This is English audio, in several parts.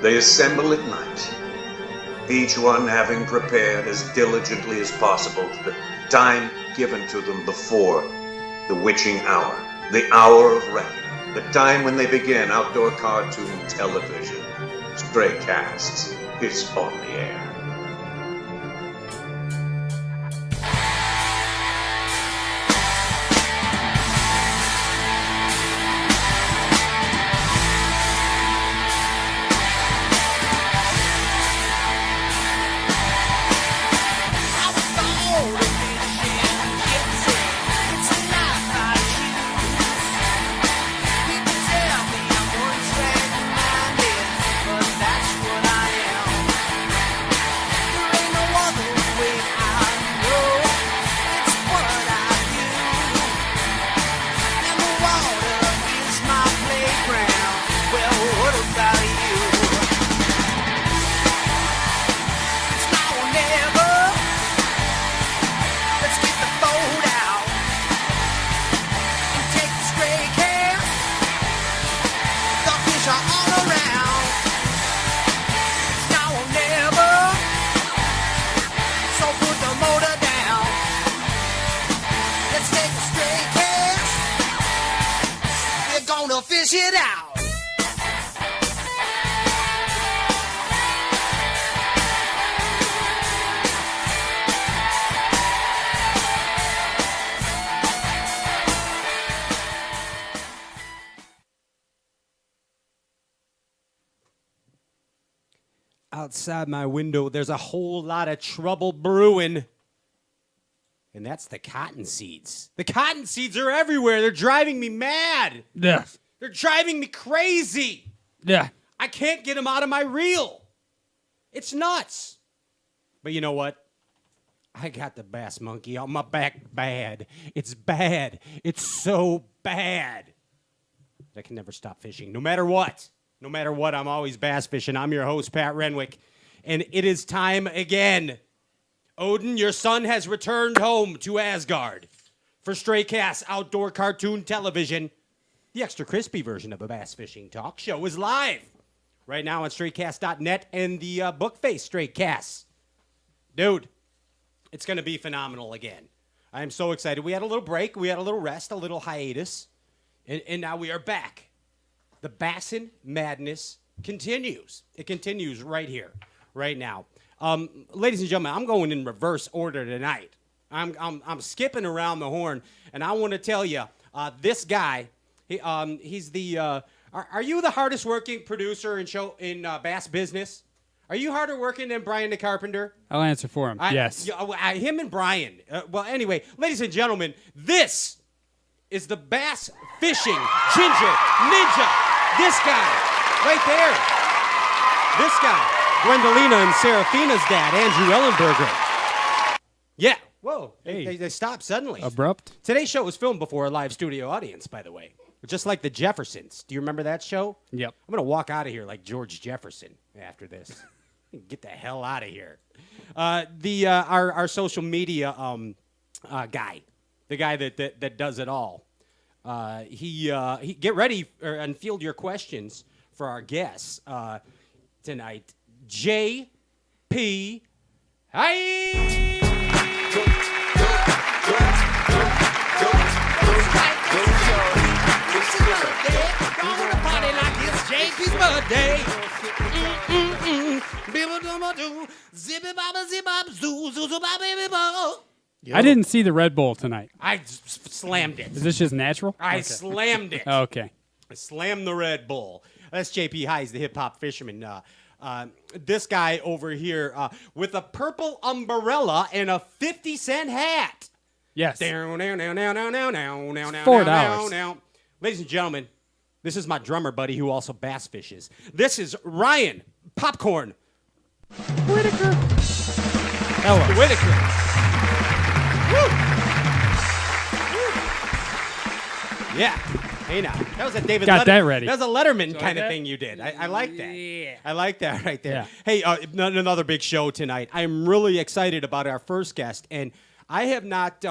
They assemble at night, each one having prepared as diligently as possible the time given to them before the witching hour, the hour of reckoning, the time when they begin outdoor cartoon television. Stray Casts is on the air. Fish it out. Outside my window, there's a whole lot of trouble brewing. And that's the cotton seeds. The cotton seeds are everywhere. They're driving me mad. Yeah. They're driving me crazy. Yeah. I can't get them out of my reel. It's nuts. But you know what? I got the bass monkey on my back bad. It's bad. It's so bad. I can never stop fishing, no matter what. No matter what, I'm always bass fishing. I'm your host, Pat Renwick. And it is time again. Odin, your son has returned home to Asgard for Stray Cast Outdoor Cartoon Television. The extra crispy version of a bass fishing talk show is live right now on StrayCast.net and the Bookface Stray Casts. Dude, it's going to be phenomenal again. I am so excited. We had a little break. We had a little rest, a little hiatus. And now we are back. The Bassin' Madness continues. It continues right here, right now. Ladies and gentlemen, I'm going in reverse order tonight. I'm skipping around the horn, and I want to tell you, this guy, he's the. Are you the hardest working producer in bass business? Are you harder working than Brian the Carpenter? I'll answer for him. Yes. Him and Brian. Well, anyway, ladies and gentlemen, this is the bass fishing ginger ninja. This guy, right there. This guy. Gwendolina and Seraphina's dad, Andrew Ellenberger. Yeah. Whoa. Hey. They stopped suddenly. Abrupt. Today's show was filmed before a live studio audience, by the way. Just like the Jeffersons. Do you remember that show? Yep. I'm going to walk out of here like George Jefferson after this. Get the hell out of here. Our social media guy, the guy that does it all. He get ready and field your questions for our guests tonight. J.P. Hi. JP's birthday. I didn't see the Red Bull tonight. I slammed it. Is this just natural? I slammed it. Okay. I slammed the Red Bull. That's JP High. He's the hip-hop fisherman. This guy over here with a purple umbrella and a 50-cent hat. Yes. $4. Ladies and gentlemen, this is my drummer buddy who also bass fishes. This is Ryan Popcorn Whitaker. Hello. Whitaker. Woo. Yeah. Hey now. That was a David Got that ready. That was a Letterman kind of thing you did. I like that. Yeah. I like that right there. Yeah. Hey, another big show tonight. I'm really excited about our first guest, and I have not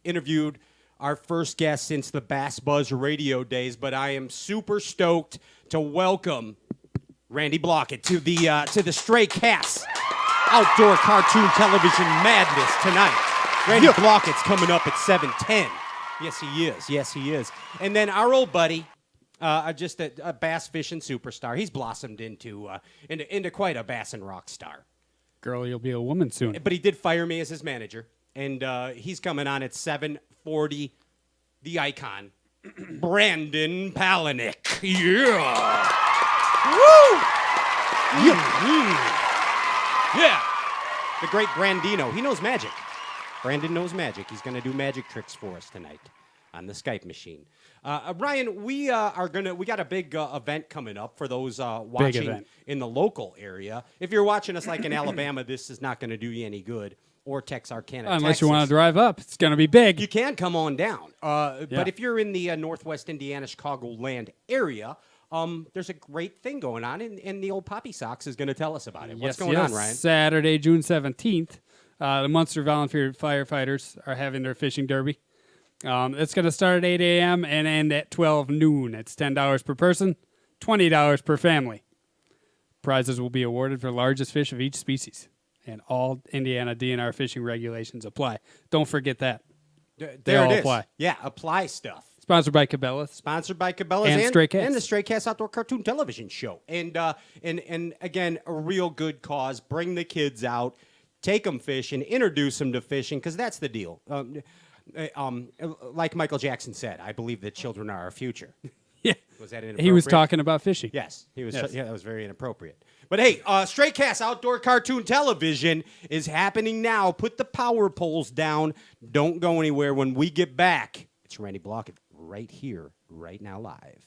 interviewed our first guest since the Bass Buzz radio days, but I am super stoked to welcome Randy Blaukat to the Stray Cats outdoor cartoon television madness tonight. Randy Blaukat's coming up at 7:10. Yes, he is. Yes, he is. And then our old buddy, just a bass fishing superstar. He's blossomed into quite a bass and rock star. Girl, you'll be a woman soon. But he did fire me as his manager, and he's coming on at 7:40. The icon, Brandon Palaniuk. Yeah. Woo! Yeah. The great Brandino. He knows magic. Brandon knows magic. He's going to do magic tricks for us tonight on the Skype machine. Ryan, we got a big event coming up for those watching in the local area. If you're watching us like in Alabama, this is not going to do you any good. Or Texarkana, Unless Texas. you want to drive up. It's going to be big. You can come on down. But if you're in the Northwest Indiana, Chicagoland area, there's a great thing going on, and the old Poppy Sox is going to tell us about it. What's going on, Ryan? Saturday, June 17th, the Munster Volunteer Firefighters are having their fishing derby. It's going to start at 8 a.m. and end at 12 noon. It's $10 per person, $20 per family. Prizes will be awarded for largest fish of each species, and all Indiana DNR fishing regulations apply. Don't forget that. They all apply. Yeah, apply stuff. Sponsored by Cabela's. Sponsored by Cabela's and Stray Cats. And the Stray Cats Outdoor Cartoon Television Show. And again, a real good cause. Bring the kids out, take them fishing, introduce them to fishing, because that's the deal. Like Michael Jackson said, I believe that children are our future. Yeah. Was that inappropriate? He was talking about fishing. Yes, he was. Yes. Yeah, that was very inappropriate. But hey, Stray Cats Outdoor Cartoon Television is happening now. Put the power poles down. Don't go anywhere. When we get back, it's Randy Blaukat right here, right now, live.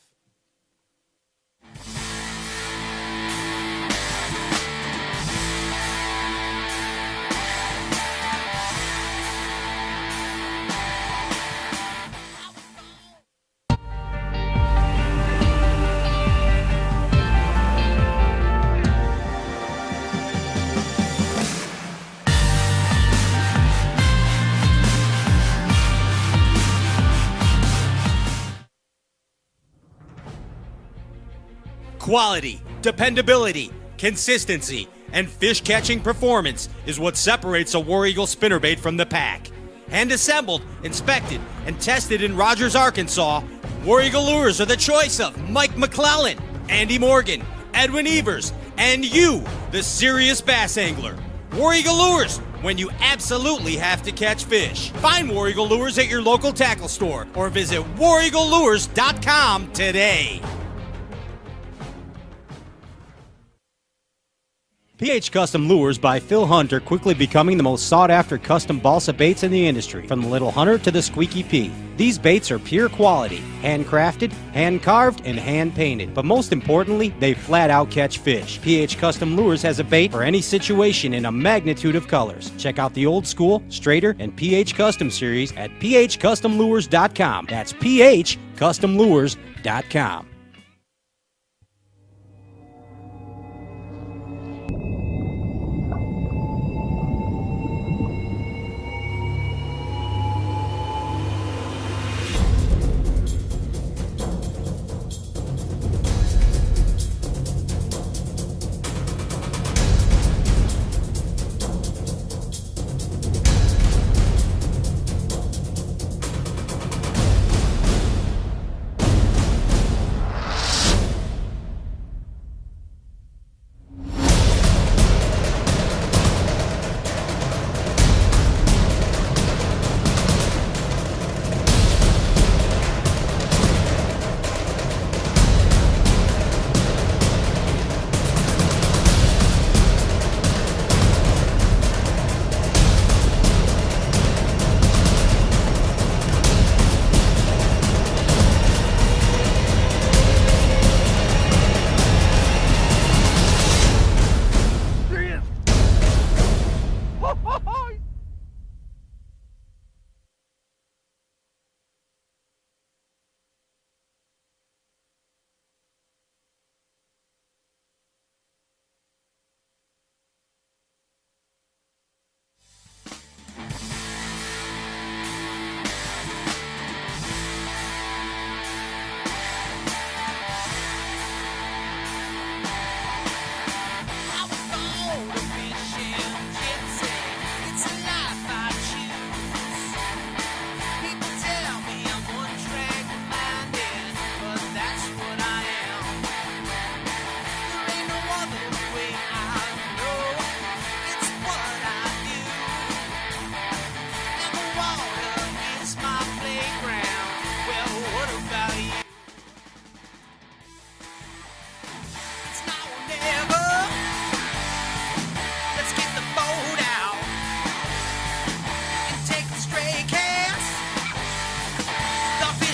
Quality, dependability, consistency, and fish-catching performance is what separates a War Eagle spinnerbait from the pack. Hand-assembled, inspected, and tested in Rogers, Arkansas, War Eagle lures are the choice of Mike McClellan, Andy Morgan, Edwin Evers, and you, the serious bass angler. War Eagle lures, when you absolutely have to catch fish. Find War Eagle lures at your local tackle store or visit wareaglelures.com today. PH Custom Lures by Phil Hunt are quickly becoming the most sought-after custom balsa baits in the industry, from the Little Hunter to the Squeaky P. These baits are pure quality, handcrafted, hand-carved, and hand-painted. But most importantly, they flat-out catch fish. PH Custom Lures has a bait for any situation in a magnitude of colors. Check out the Old School, Straighter, and PH Custom series at phcustomlures.com. That's phcustomlures.com.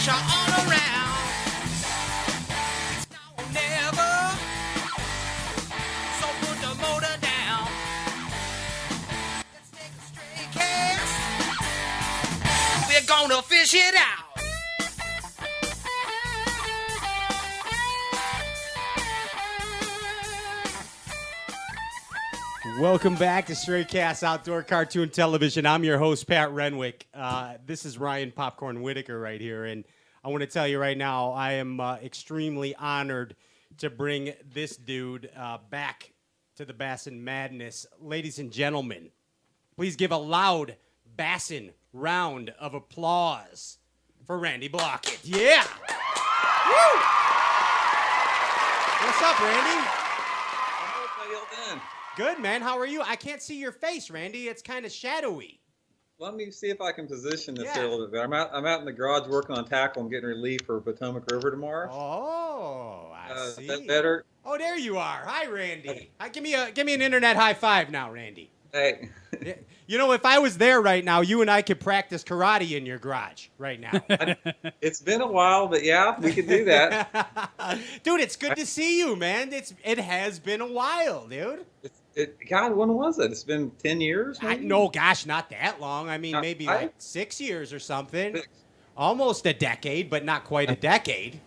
fish are all around. It's now or never. So put the motor down. Let's take a straight cast. We're gonna fish it out. Welcome back to Straight Cast Outdoor Cartoon Television. I'm your host, Pat Renwick. This is Ryan Popcorn Whitaker right here, and I want to tell you right now, I am extremely honored to bring this dude back to the Bassin Madness. Ladies and gentlemen, please give a loud Bassin round of applause for Randy Blaukat. Yeah! Woo! What's up, Randy? How y'all doing? Good, man. How are you? I can't see your face, Randy. It's kind of shadowy. Let me see if I can position this Yeah. here a little bit better. I'm out in the garage working on tackle. I'm getting relief for Potomac River tomorrow. Oh, I see. Is that better? Oh, there you are. Hi, Randy. Give me an internet high five now, Randy. Hey, You know, if I was there right now, you and I could practice karate in your garage right now. it's been a while, but yeah, we could do that. Dude, it's good to see you, man. It has been a while, dude. God, when was it? It's been 10 years? Maybe? No, gosh, not that long. I mean, maybe like 6 years or something. Almost a decade, but not quite a decade.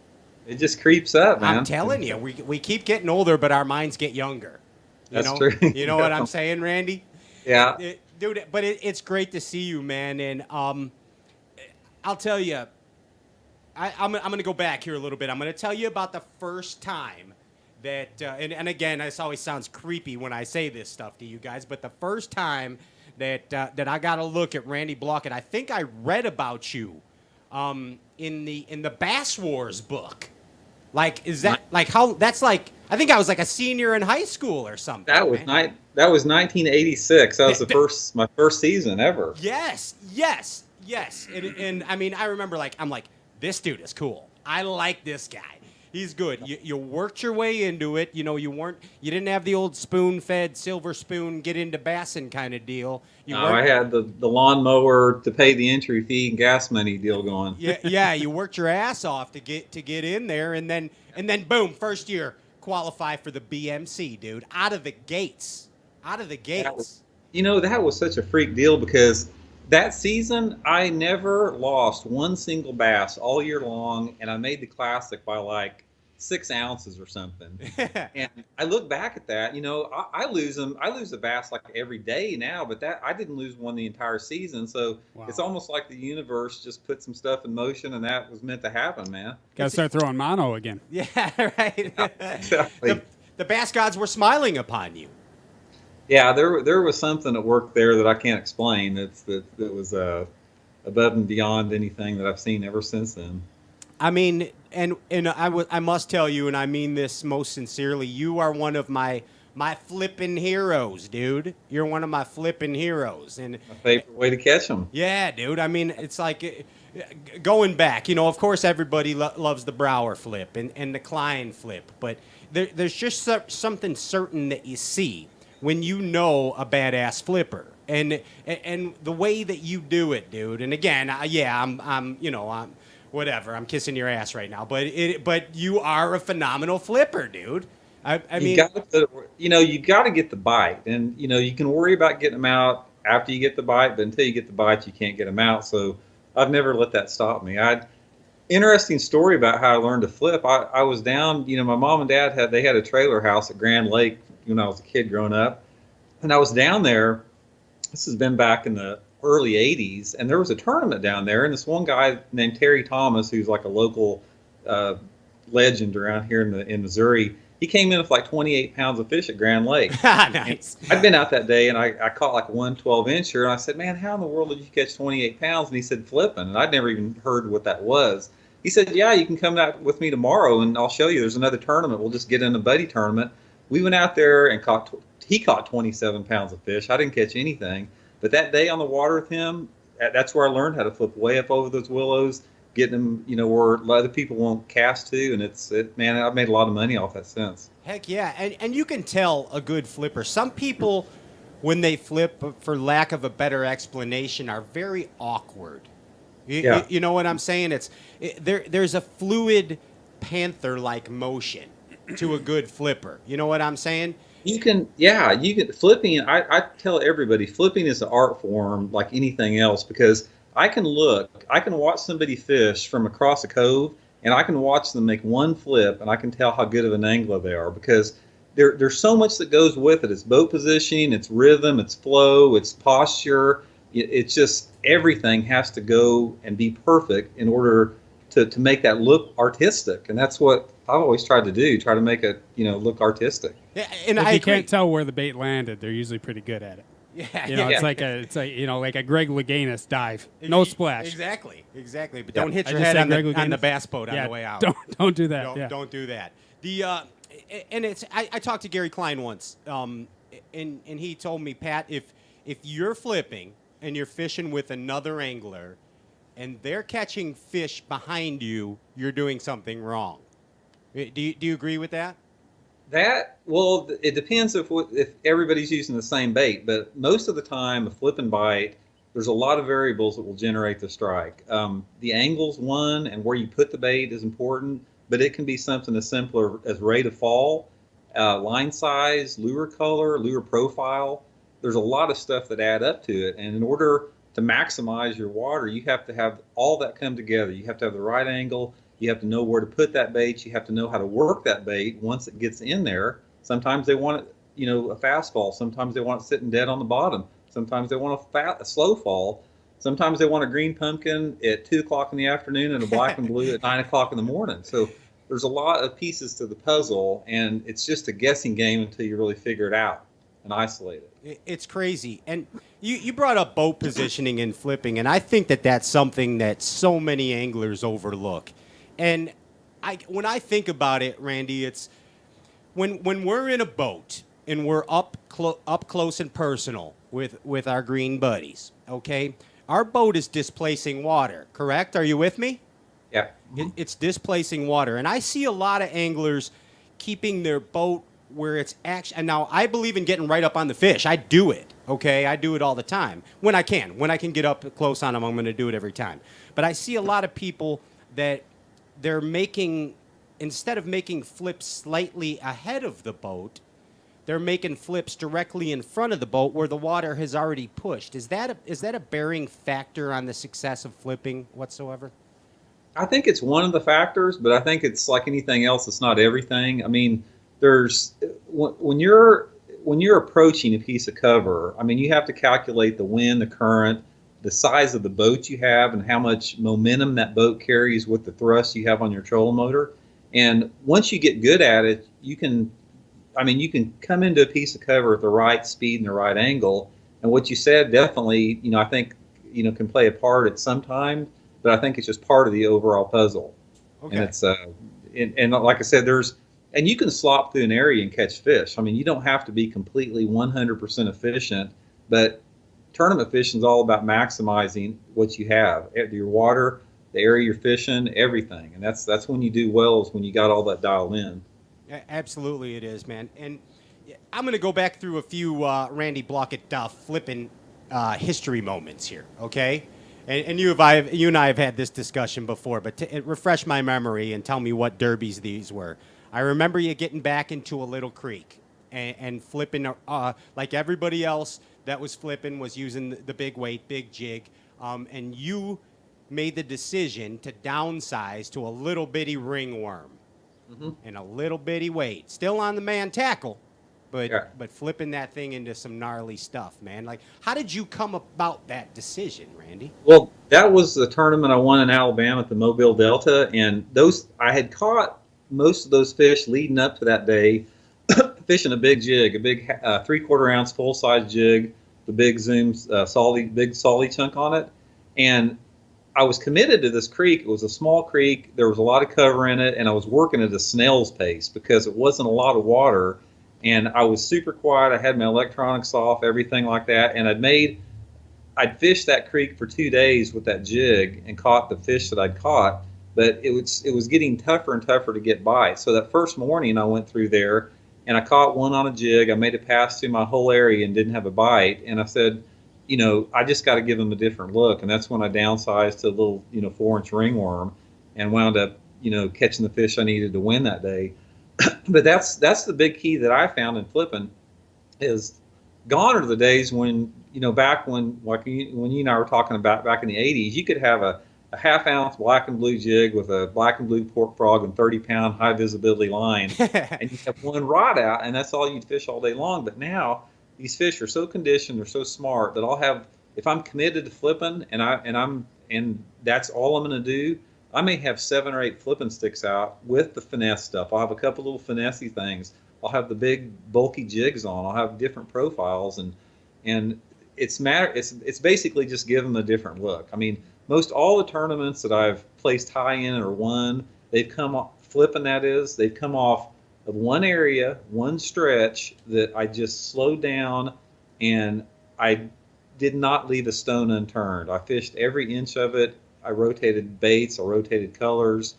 It just creeps up, man. I'm telling you, we keep getting older, but our minds get younger. That's true. You know what I'm saying, Randy? Yeah. Dude, but it's great to see you, man. And I'll tell you, I'm going to go back here a little bit. I'm going to tell you about the first time that, and again, this always sounds creepy when I say this stuff to you guys, but the first time that I got a look at Randy Blaukat, I think I read about you in the Bass Wars book. Like, is that like how? That's like, I think I was like a senior in high school or something. That was man. That was 1986. That was my first season ever. Yes. And I mean, I remember I'm like, this dude is cool. I like this guy. He's good. You worked your way into it. You know, you didn't have the old spoon-fed silver spoon get into bassin kind of deal. I had the lawnmower to pay the entry fee and gas money deal going. Yeah. You worked your ass off to get in there, and then boom, first year qualify for the BMC, dude. Out of the gates. That was such a freak deal because that season I never lost one single bass all year long, and I made the classic by like 6 ounces or something. And I look back at that, I lose them. I lose a bass like every day now, but that I didn't lose one the entire season. So It's almost like the universe just put some stuff in motion, and that was meant to happen, man. Got to start throwing mono again. Yeah, right. Exactly. The bass gods were smiling upon you. Yeah, there was something at work there that I can't explain. That was above and beyond anything that I've seen ever since then. I mean, and I must tell you, and I mean this most sincerely, you are one of my flipping heroes, dude. You're one of my flipping heroes. And my favorite way to catch them. Yeah, dude. I mean, it's like going back, of course everybody loves the Brower flip and the Klein flip, but there's just something certain that you see when you know a badass flipper, and the way that you do it, dude. And again, I'm whatever. I'm kissing your ass right now, but you are a phenomenal flipper, dude. I mean, you got to get the bite, and you can worry about getting them out after you get the bite, but until you get the bite, you can't get them out. So I've never let that stop me. Interesting story about how I learned to flip. I was down. My mom and dad had a trailer house at Grand Lake when I was a kid growing up, and I was down there. This has been back in the early 80s, and there was a tournament down there, and this one guy named Terry Thomas, who's like a local legend around here in Missouri, he came in with like 28 pounds of fish at Grand Lake. Nice. I'd been out that day, and I caught like one 12-incher, and I said, man, how in the world did you catch 28 pounds? And he said, flipping, and I'd never even heard what that was. He said, yeah, you can come out with me tomorrow, and I'll show you. There's another tournament. We'll just get in a buddy tournament. We went out there and he caught 27 pounds of fish. I didn't catch anything. But that day on the water with him, that's where I learned how to flip way up over those willows, getting them, where other people won't cast to. And man, I've made a lot of money off that since. Heck yeah. And you can tell a good flipper. Some people, when they flip, for lack of a better explanation, are very awkward. Yeah. You know what I'm saying? There's a fluid panther-like motion to a good flipper. You know what I'm saying? You can, flipping. I tell everybody, flipping is an art form like anything else because I can watch somebody fish from across a cove, and I can watch them make one flip, and I can tell how good of an angler they are because there's so much that goes with it. It's boat positioning, it's rhythm, it's flow, it's posture. It's just everything has to go and be perfect in order to make that look artistic, and that's what I've always tried to do. Try to make it look artistic. Yeah, and If I you agree. can't tell where the bait landed, they're usually pretty good at it. Yeah, You know, yeah. it's like like a Greg Louganis dive, no splash. Exactly. But Yeah. don't hit I your just head said on Greg the Louganis. bass boat on Yeah, the way out. Don't do that. Don't do that. And it's I talked to Gary Klein once, and he told me, Pat, if you're flipping and you're fishing with another angler, and they're catching fish behind you, you're doing something wrong. Do you agree with that? Well, it depends if everybody's using the same bait, but most of the time, a flip and bite, there's a lot of variables that will generate the strike. The angle's one, and where you put the bait is important, but it can be something as simple as rate of fall, line size, lure color, lure profile. There's a lot of stuff that add up to it, and in order to maximize your water, you have to have all that come together. You have to have the right angle. You have to know where to put that bait. You have to know how to work that bait once it gets in there. Sometimes they want it, a fast fall. Sometimes they want it sitting dead on the bottom. Sometimes they want a slow fall. Sometimes they want a green pumpkin at 2 o'clock in the afternoon and a black and blue at 9 o'clock in the morning. So there's a lot of pieces to the puzzle, and it's just a guessing game until you really figure it out and isolate it. It's crazy. And you brought up boat positioning and flipping, and I think that's something that so many anglers overlook. And when I think about it, Randy, it's when we're in a boat and we're up close and personal with our green buddies, okay? Our boat is displacing water, correct? Are you with me? Yeah. It's displacing water. And I see a lot of anglers keeping their boat where it's actually, and now I believe in getting right up on the fish. I do it, okay? I do it all the time. When I can get up close on them, I'm going to do it every time. But I see a lot of people that they're making, instead of making flips slightly ahead of the boat, they're making flips directly in front of the boat where the water has already pushed. Is that a bearing factor on the success of flipping whatsoever? I think it's one of the factors, but I think it's like anything else. It's not everything. I mean, when you're approaching a piece of cover, I mean, you have to calculate the wind, the current, the size of the boat you have, and how much momentum that boat carries with the thrust you have on your trolling motor. And once you get good at it, you can come into a piece of cover at the right speed and the right angle. And what you said definitely, I think, can play a part at some time, but I think it's just part of the overall puzzle. Okay. And it's and like I said, and you can slop through an area and catch fish. I mean, you don't have to be completely 100% efficient, but tournament fishing is all about maximizing what you have, your water, the area you're fishing, everything. And that's when you do well, is when you got all that dialed in. Absolutely it is, man. And I'm going to go back through a few Randy Blaukat flipping history moments here, okay? And you and I have had this discussion before, but refresh my memory and tell me what derbies these were. I remember you getting back into a little creek and flipping, like everybody else that was flipping was using the big weight, big jig, and you made the decision to downsize to a little bitty ringworm and a little bitty weight. Still on the man tackle, but flipping that thing into some gnarly stuff, man. Like, how did you come about that decision, Randy? Well, that was the tournament I won in Alabama at the Mobile Delta, and I had caught most of those fish leading up to that day, fishing a big jig, a big 3/4 ounce full size jig, the big Zoom big salty chunk on it, and I was committed to this creek. It was a small creek. There was a lot of cover in it, and I was working at a snail's pace because it wasn't a lot of water, and I was super quiet. I had my electronics off, everything like that, and I'd fished that creek for 2 days with that jig and caught the fish that I'd caught, but it was getting tougher and tougher to get bites. So that first morning I went through there and I caught one on a jig. I made it past through my whole area and didn't have a bite. And I said, I just got to give them a different look. And that's when I downsized to a little, 4-inch ringworm and wound up, catching the fish I needed to win that day. But that's the big key that I found in flipping is gone are the days when, back when, like when you and I were talking about back in the 80s, you could have a half-ounce black and blue jig with a black and blue pork frog and 30-pound high-visibility line, and you have one rod out, and that's all you'd fish all day long. But now these fish are so conditioned, they're so smart that I'll have, if I'm committed to flipping and that's all I'm going to do, I may have 7 or 8 flipping sticks out with the finesse stuff. I'll have a couple little finessey things. I'll have the big bulky jigs on. I'll have different profiles, and it's basically just give them a different look. I mean, most all the tournaments that I've placed high in or won, they've come off flipping. They've come off of one area, one stretch that I just slowed down, and I did not leave a stone unturned. I fished every inch of it. I rotated baits. I rotated colors.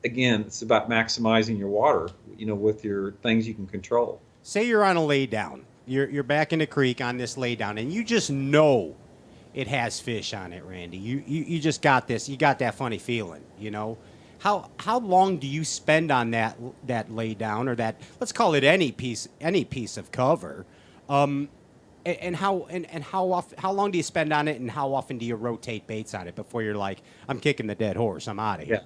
Again, it's about maximizing your water, with your things you can control. Say you're on a laydown. You're back in the creek on this laydown, and you just know it has fish on it, Randy. You just got this. You got that funny feeling, How long do you spend on that laydown, or that, let's call it any piece of cover, and how long do you spend on it, and how often do you rotate baits on it before you're like, I'm kicking the dead horse, I'm out of here? Yeah.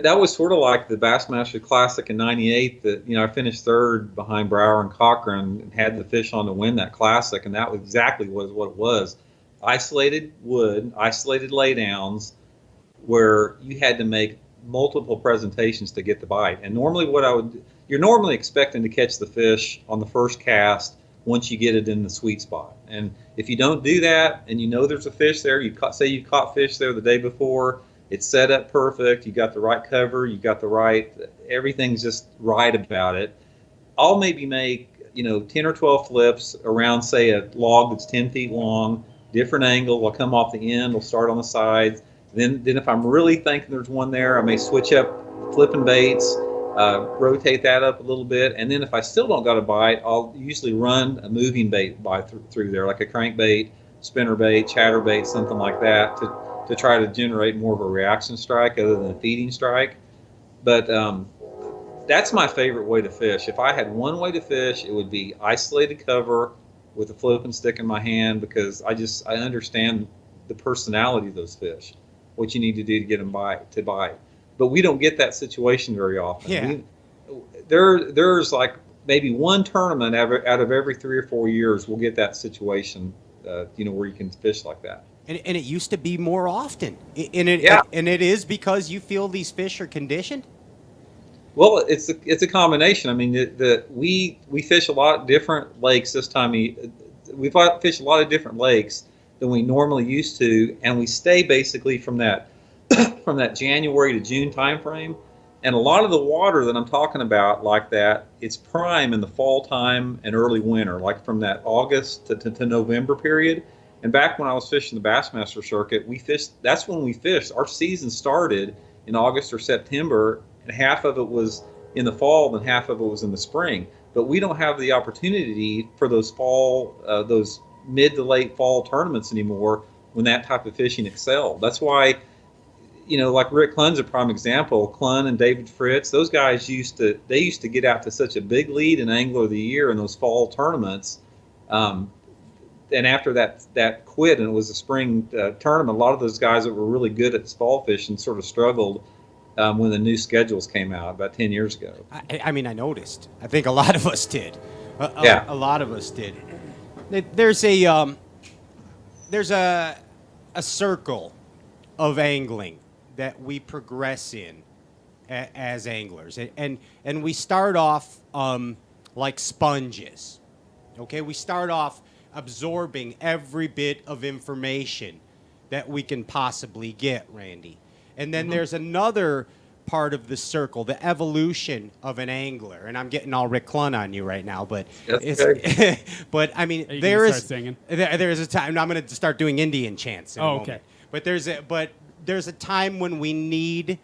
That was sort of like the Bassmaster Classic in '98 that, I finished third behind Brower and Cochran and had the fish on to win that classic, and that was exactly what it was. Isolated wood, isolated laydowns where you had to make multiple presentations to get the bite. And normally you're normally expecting to catch the fish on the first cast once you get it in the sweet spot. And if you don't do that and there's a fish there, say you caught fish there the day before, it's set up perfect, you got the right cover, you got everything's just right about it. I'll maybe make, 10 or 12 flips around, say, a log that's 10 feet long, different angle. I'll come off the end, I'll start on the sides. Then if I'm really thinking there's one there, I may switch up flipping baits, rotate that up a little bit. And then if I still don't got a bite, I'll usually run a moving bait through there, like a crankbait, spinnerbait, chatterbait, something like that, to try to generate more of a reaction strike other than a feeding strike. But that's my favorite way to fish. If I had one way to fish, it would be isolated cover with a flipping stick in my hand, because I understand the personality of those fish, what you need to do to get them to bite. But we don't get that situation very often. Yeah. There's like maybe one tournament out of every 3 or 4 years we'll get that situation, where you can fish like that. And it used to be more often. And it is because you feel these fish are conditioned? Well, it's a combination. I mean, we fish a lot of different lakes this time. We fish a lot of different lakes than we normally used to, and we stay basically from that from that January to June time frame. And a lot of the water that I'm talking about like that, it's prime in the fall time and early winter, like from that August to November period. And back when I was fishing the Bassmaster circuit, that's when we fished. Our season started in August or September, and half of it was in the fall and half of it was in the spring. But we don't have the opportunity for those those mid to late fall tournaments anymore when that type of fishing excelled. That's why, like Rick Clunn's a prime example. Clunn and David Fritz, those guys used to get out to such a big lead in Angler of the Year in those fall tournaments. And after that quit, and it was a spring tournament, a lot of those guys that were really good at fall fishing sort of struggled when the new schedules came out about 10 years ago. I mean, I noticed. I think a lot of us did. A lot of us did. There's a circle of angling that we progress in as anglers, and we start off like sponges. Okay, we start off absorbing every bit of information that we can possibly get, Randy. And then there's another part of the circle, the evolution of an angler. And I'm getting all Rick Clunn on you right now, but but I mean, there is a time. I'm going to start doing Indian chants. Okay. But there's a time when we need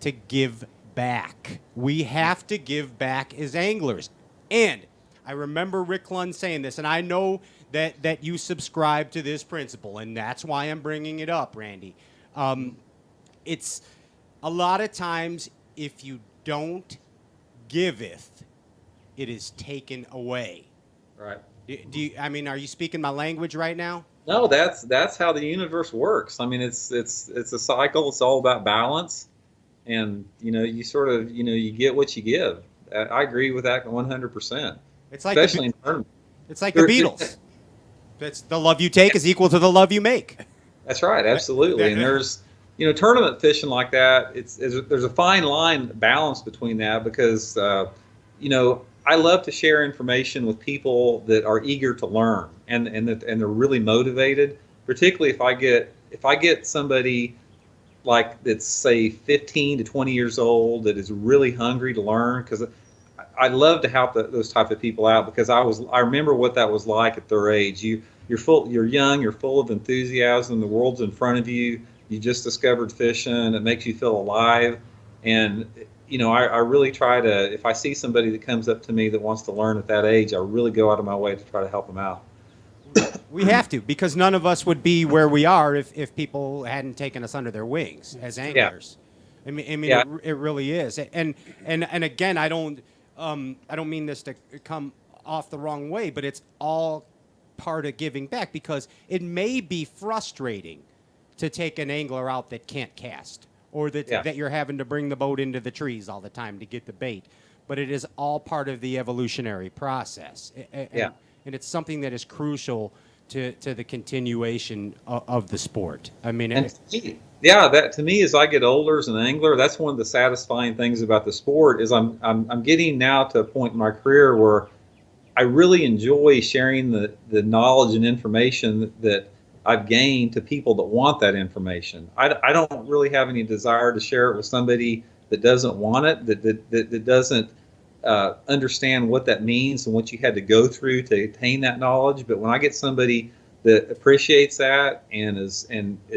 to give back. We have to give back as anglers. And I remember Rick Clunn saying this, and I know that you subscribe to this principle, and that's why I'm bringing it up, Randy. It's a lot of times if you don't giveth, it is taken away. Right. I mean, are you speaking my language right now? No, that's how the universe works. I mean, it's a cycle. It's all about balance, and you sort of you get what you give. I agree with that 100%. It's like especially in tournament. It's like the Beatles. That's the love you take is equal to the love you make. That's right, absolutely. And there's tournament fishing like that. There's a fine line balance between that because I love to share information with people that are eager to learn and they're really motivated. Particularly if I get somebody like that's say 15 to 20 years old that is really hungry to learn, because I love to help those type of people out because I remember what that was like at their age. You're young, you're full of enthusiasm, the world's in front of you. You just discovered fishing, it makes you feel alive, and I really try to, if I see somebody that comes up to me that wants to learn at that age, I really go out of my way to try to help them out. We have to, because none of us would be where we are if people hadn't taken us under their wings as anglers. Yeah. I mean, yeah. It really is. And again, I don't mean this to come off the wrong way, but it's all part of giving back, because it may be frustrating to take an angler out that can't cast, or that you're having to bring the boat into the trees all the time to get the bait. But it is all part of the evolutionary process. And it's something that is crucial to the continuation of the sport. I mean, that to me, as I get older as an angler, that's one of the satisfying things about the sport is I'm getting now to a point in my career where I really enjoy sharing the knowledge and information that I've gained to people that want that information. I don't really have any desire to share it with somebody that doesn't want it, that doesn't understand what that means and what you had to go through to attain that knowledge. But when I get somebody that appreciates that and is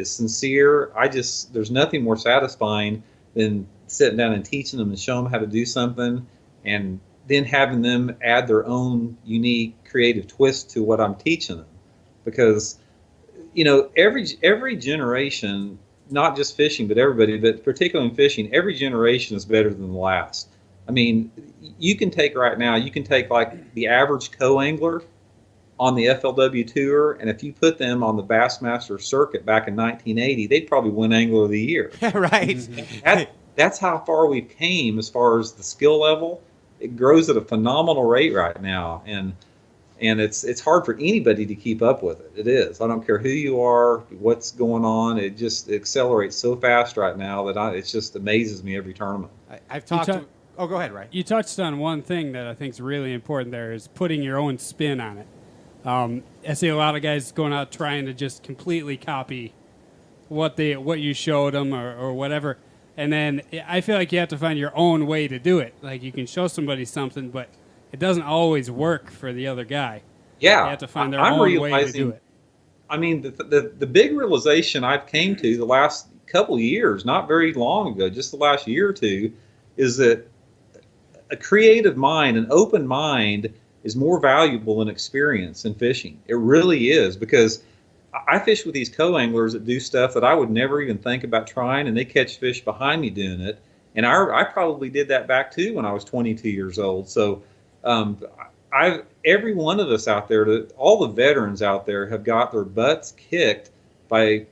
sincere, there's nothing more satisfying than sitting down and teaching them and showing them how to do something, and then having them add their own unique creative twist to what I'm teaching them. Because every generation, not just fishing, but everybody, but particularly in fishing, every generation is better than the last. I mean, you can take like the average co-angler on the FLW tour, and if you put them on the Bassmaster circuit back in 1980, they'd probably win Angler of the Year. Right. That's how far we've came as far as the skill level. It grows at a phenomenal rate right now, and it's hard for anybody to keep up with it. It is. I don't care who you are, what's going on. It just accelerates so fast right now that it just amazes me every tournament. I've talked to... Oh, go ahead, Ray. You touched on one thing that I think is really important there, is putting your own spin on it. I see a lot of guys going out trying to just completely copy what you showed them or whatever. And then I feel like you have to find your own way to do it. Like, you can show somebody something, but it doesn't always work for the other guy. Yeah. You have to find their own way to do it. I mean, the big realization I've came to the last couple of years, not very long ago, just the last year or two, is that a creative mind, an open mind, is more valuable than experience in fishing. It really is, because I fish with these co-anglers that do stuff that I would never even think about trying, and they catch fish behind me doing it. And I probably did that back too when I was 22 years old. So every one of us out there, all the veterans out there, have got their butts kicked by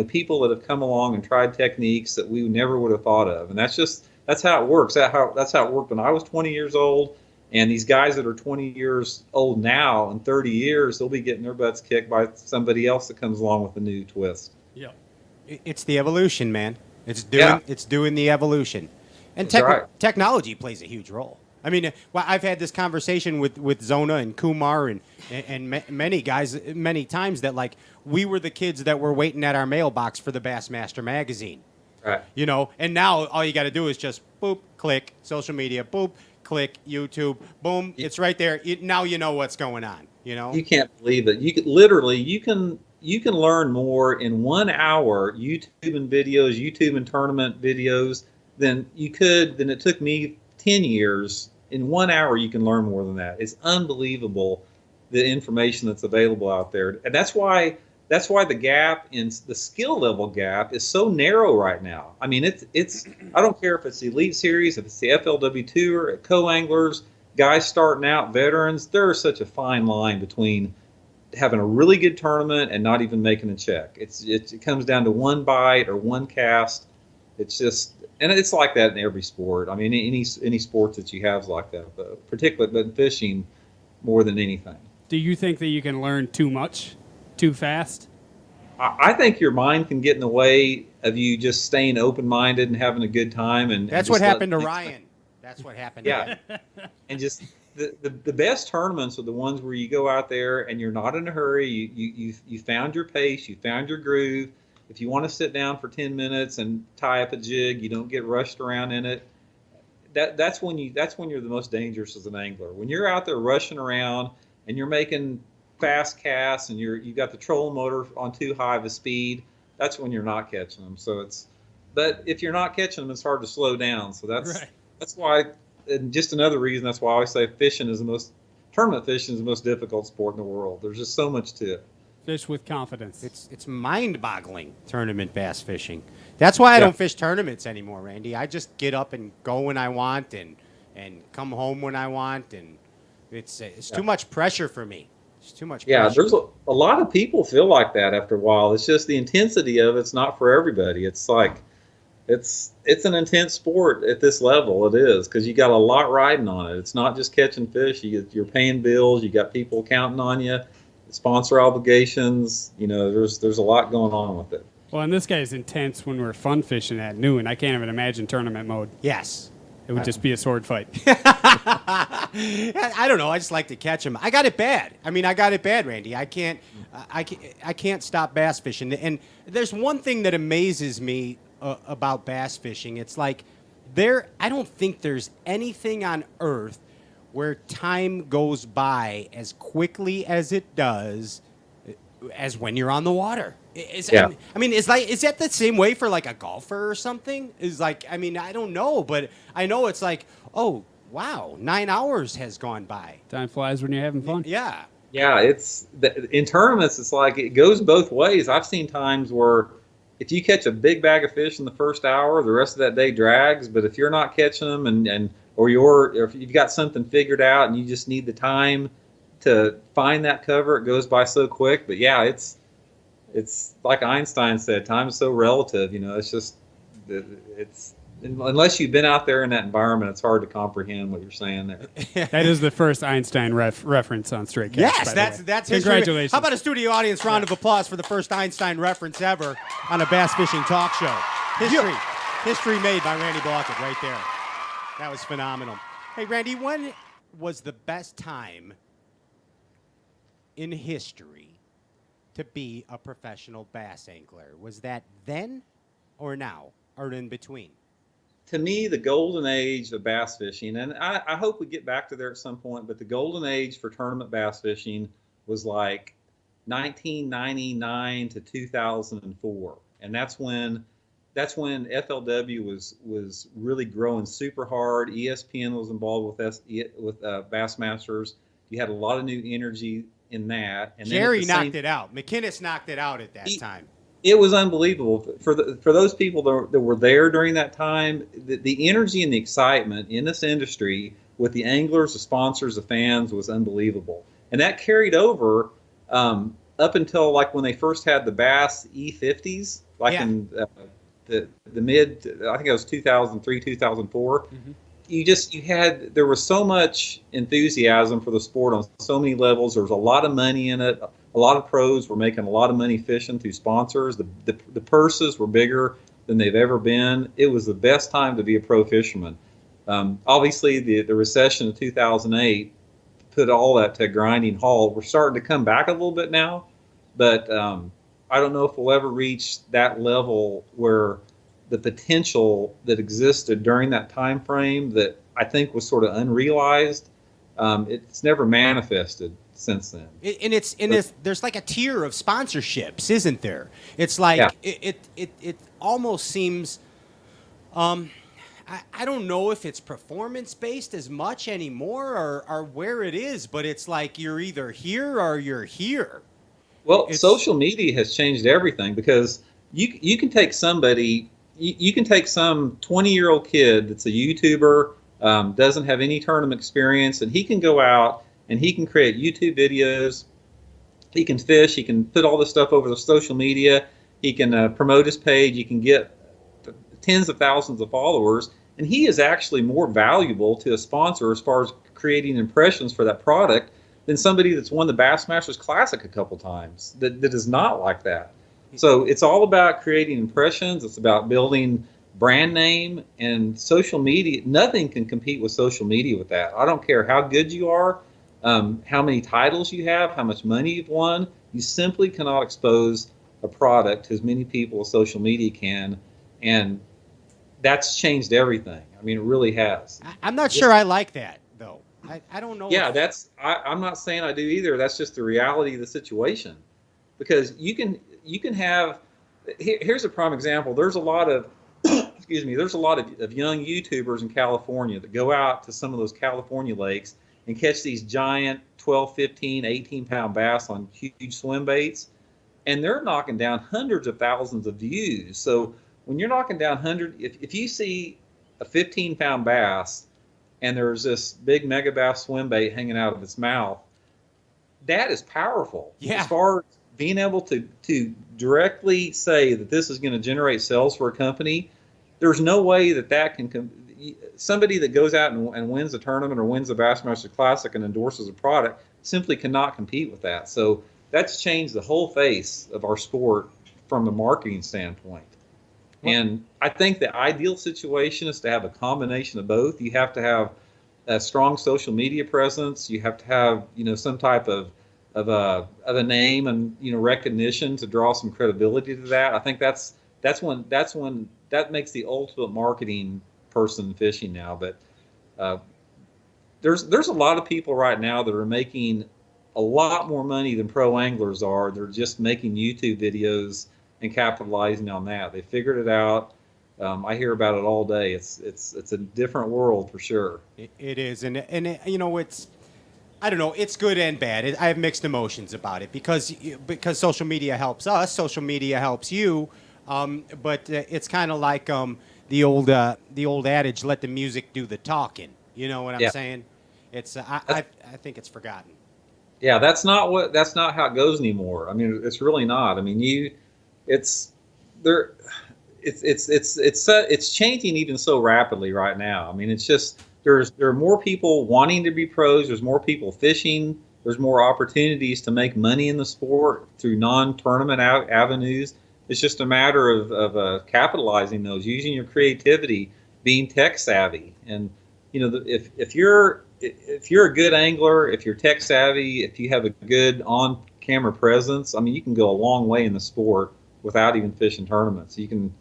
people that have come along and tried techniques that we never would have thought of. And that's how it works. That's how it worked when I was 20 years old. And these guys that are 20 years old now, in 30 years, they'll be getting their butts kicked by somebody else that comes along with a new twist. Yeah, it's the evolution, man. It's doing the evolution, and technology plays a huge role. I mean, I've had this conversation with Zona and Kumar and many guys many times that, like, we were the kids that were waiting at our mailbox for the Bassmaster magazine. Right. And now all you got to do is just boop, click, social media, boop, click, YouTube, boom, it's right there. Now you know what's going on. You can't believe it. You can learn more in 1 hour YouTube and tournament videos than it took me 10 years. In 1 hour, you can learn more than that. It's unbelievable the information that's available out there, and that's why the gap in the skill level gap is so narrow right now. I mean, it's I don't care if it's the Elite Series, if it's the FLW Tour, co-anglers, guys starting out, veterans. There's such a fine line between having a really good tournament and not even making a check. It comes down to one bite or one cast. It's just, and it's like that in every sport. I mean, any sports that you have is like that, but particularly but fishing more than anything. Do you think that you can learn too much, too fast? I think your mind can get in the way of you just staying open-minded and having a good time. And That's what happened to Ryan. That's what happened. Yeah, and just the best tournaments are the ones where you go out there and you're not in a hurry. You found your pace, you found your groove. If you want to sit down for 10 minutes and tie up a jig, you don't get rushed around in it. That's when you're the most dangerous as an angler. When you're out there rushing around and you're making fast casts and you've got the trolling motor on too high of a speed, that's when you're not catching them. But if you're not catching them, it's hard to slow down. So that's why, and just another reason, that's why I always say tournament fishing is the most difficult sport in the world. There's just so much to it. Fish with confidence. It's mind-boggling, tournament bass fishing. That's why I don't fish tournaments anymore, Randy. I just get up and go when I want and come home when I want, and it's too much pressure for me. It's too much pressure. Yeah, there's a lot of people feel like that after a while. It's just the intensity of it's not for everybody. It's like it's an intense sport at this level. It is, because you got a lot riding on it. It's not just catching fish. You're paying bills. You got people counting on you. Sponsor obligations. There's a lot going on with it. Well, and this guy's intense when we're fun fishing at noon. I can't even imagine tournament mode. Yes. It would just be a sword fight. I don't know. I just like to catch them. I got it bad. Randy. I can't stop bass fishing. And there's one thing that amazes me about bass fishing. It's like I don't think there's anything on earth where time goes by as quickly as it does as when you're on the water. Is that the same way for like a golfer or something? I don't know, but I know it's like, oh, wow, 9 hours has gone by. Time flies when you're having fun. Yeah. Yeah, in tournaments, it's like it goes both ways. I've seen times where if you catch a big bag of fish in the first hour, the rest of that day drags. But if you're not catching them or if you've got something figured out and you just need the time to find that cover, it goes by so quick. But yeah, it's like Einstein said, time is so relative. It's unless you've been out there in that environment, it's hard to comprehend what you're saying there. That is the first Einstein reference on Straight Cast. Yes, that's congratulations. How about a studio audience round of applause for the first Einstein reference ever on a bass fishing talk show? History made by Randy Blaukat right there. That was phenomenal. Hey, Randy, when was the best time in history to be a professional bass angler? Was that then or now or in between? To me, the golden age of bass fishing, and I hope we get back to there at some point, but the golden age for tournament bass fishing was like 1999 to 2004. And that's when FLW was really growing super hard. ESPN was involved with Bassmasters. You had a lot of new energy in that. And Jerry knocked it out. McInnes knocked it out at that time. It was unbelievable for those people that were there during that time. The energy and the excitement in this industry with the anglers, the sponsors, the fans was unbelievable, and that carried over up until like when they first had the Bass E50s, in the mid, I think it was 2003, 2004. Mm-hmm. There was so much enthusiasm for the sport on so many levels. There was a lot of money in it. A lot of pros were making a lot of money fishing through sponsors. The purses were bigger than they've ever been. It was the best time to be a pro fisherman. Obviously, the recession of 2008 put all that to a grinding halt. We're starting to come back a little bit now, but I don't know if we'll ever reach that level where the potential that existed during that time frame that I think was sort of unrealized. It's never manifested since then. There's like a tier of sponsorships, isn't there? It's like it almost seems I don't know if it's performance based as much anymore or where it is, but it's like you're either here or you're here. Well, It's social media has changed everything because you can take somebody, you can take some 20-year-old kid that's a YouTuber, doesn't have any tournament experience, and he can go out and he can create YouTube videos. He can fish. He can put all this stuff over the social media. He can promote his page. You can get tens of thousands of followers, and he is actually more valuable to a sponsor as far as creating impressions for that product than somebody that's won the Bassmasters Classic a couple times that is not like that. So it's all about creating impressions. It's about building brand name, and social media. Nothing can compete with social media with that. I don't care how good you are, how many titles you have, how much money you've won. You simply cannot expose a product to as many people as social media can, and that's changed everything. I mean, it really has. I'm not sure I like that though. I don't know. Yeah, I'm not saying I do either. That's just the reality of the situation, because you can have. Here's a prime example. There's a lot of excuse me. There's a lot of young YouTubers in California that go out to some of those California lakes and catch these giant 12, 15, 18-pound bass on huge swim baits, and they're knocking down hundreds of thousands of views. So when you're knocking down if you see a 15-pound bass and there's this big mega bass swim bait hanging out of its mouth, that is powerful. Yeah. As far as being able to directly say that this is going to generate sales for a company, there's no way that can somebody that goes out and wins a tournament or wins the Bassmaster Classic and endorses a product simply cannot compete with that. So that's changed the whole face of our sport from a marketing standpoint. And I think the ideal situation is to have a combination of both. You have to have a strong social media presence. You have to have, some type of a name and, recognition to draw some credibility to that. I think that's when that makes the ultimate marketing person fishing now. But there's a lot of people right now that are making a lot more money than pro anglers are. They're just making YouTube videos and capitalizing on that. They figured it out. I hear about it all day. It's a different world for sure. It is, and it's, I don't know, it's good and bad. I have mixed emotions about it because social media helps us, social media helps you, but it's kind of like the old adage, let the music do the talking. You know what I'm saying? It's I think it's forgotten. Yeah, that's not how it goes anymore. I mean, it's really not. I mean, it's changing even so rapidly right now. I mean, it's just there are more people wanting to be pros. There's more people fishing. There's more opportunities to make money in the sport through non-tournament avenues. It's just a matter of capitalizing those, using your creativity, being tech savvy. And if you're a good angler, if you're tech savvy, if you have a good on-camera presence, I mean, you can go a long way in the sport without even fishing tournaments. You can,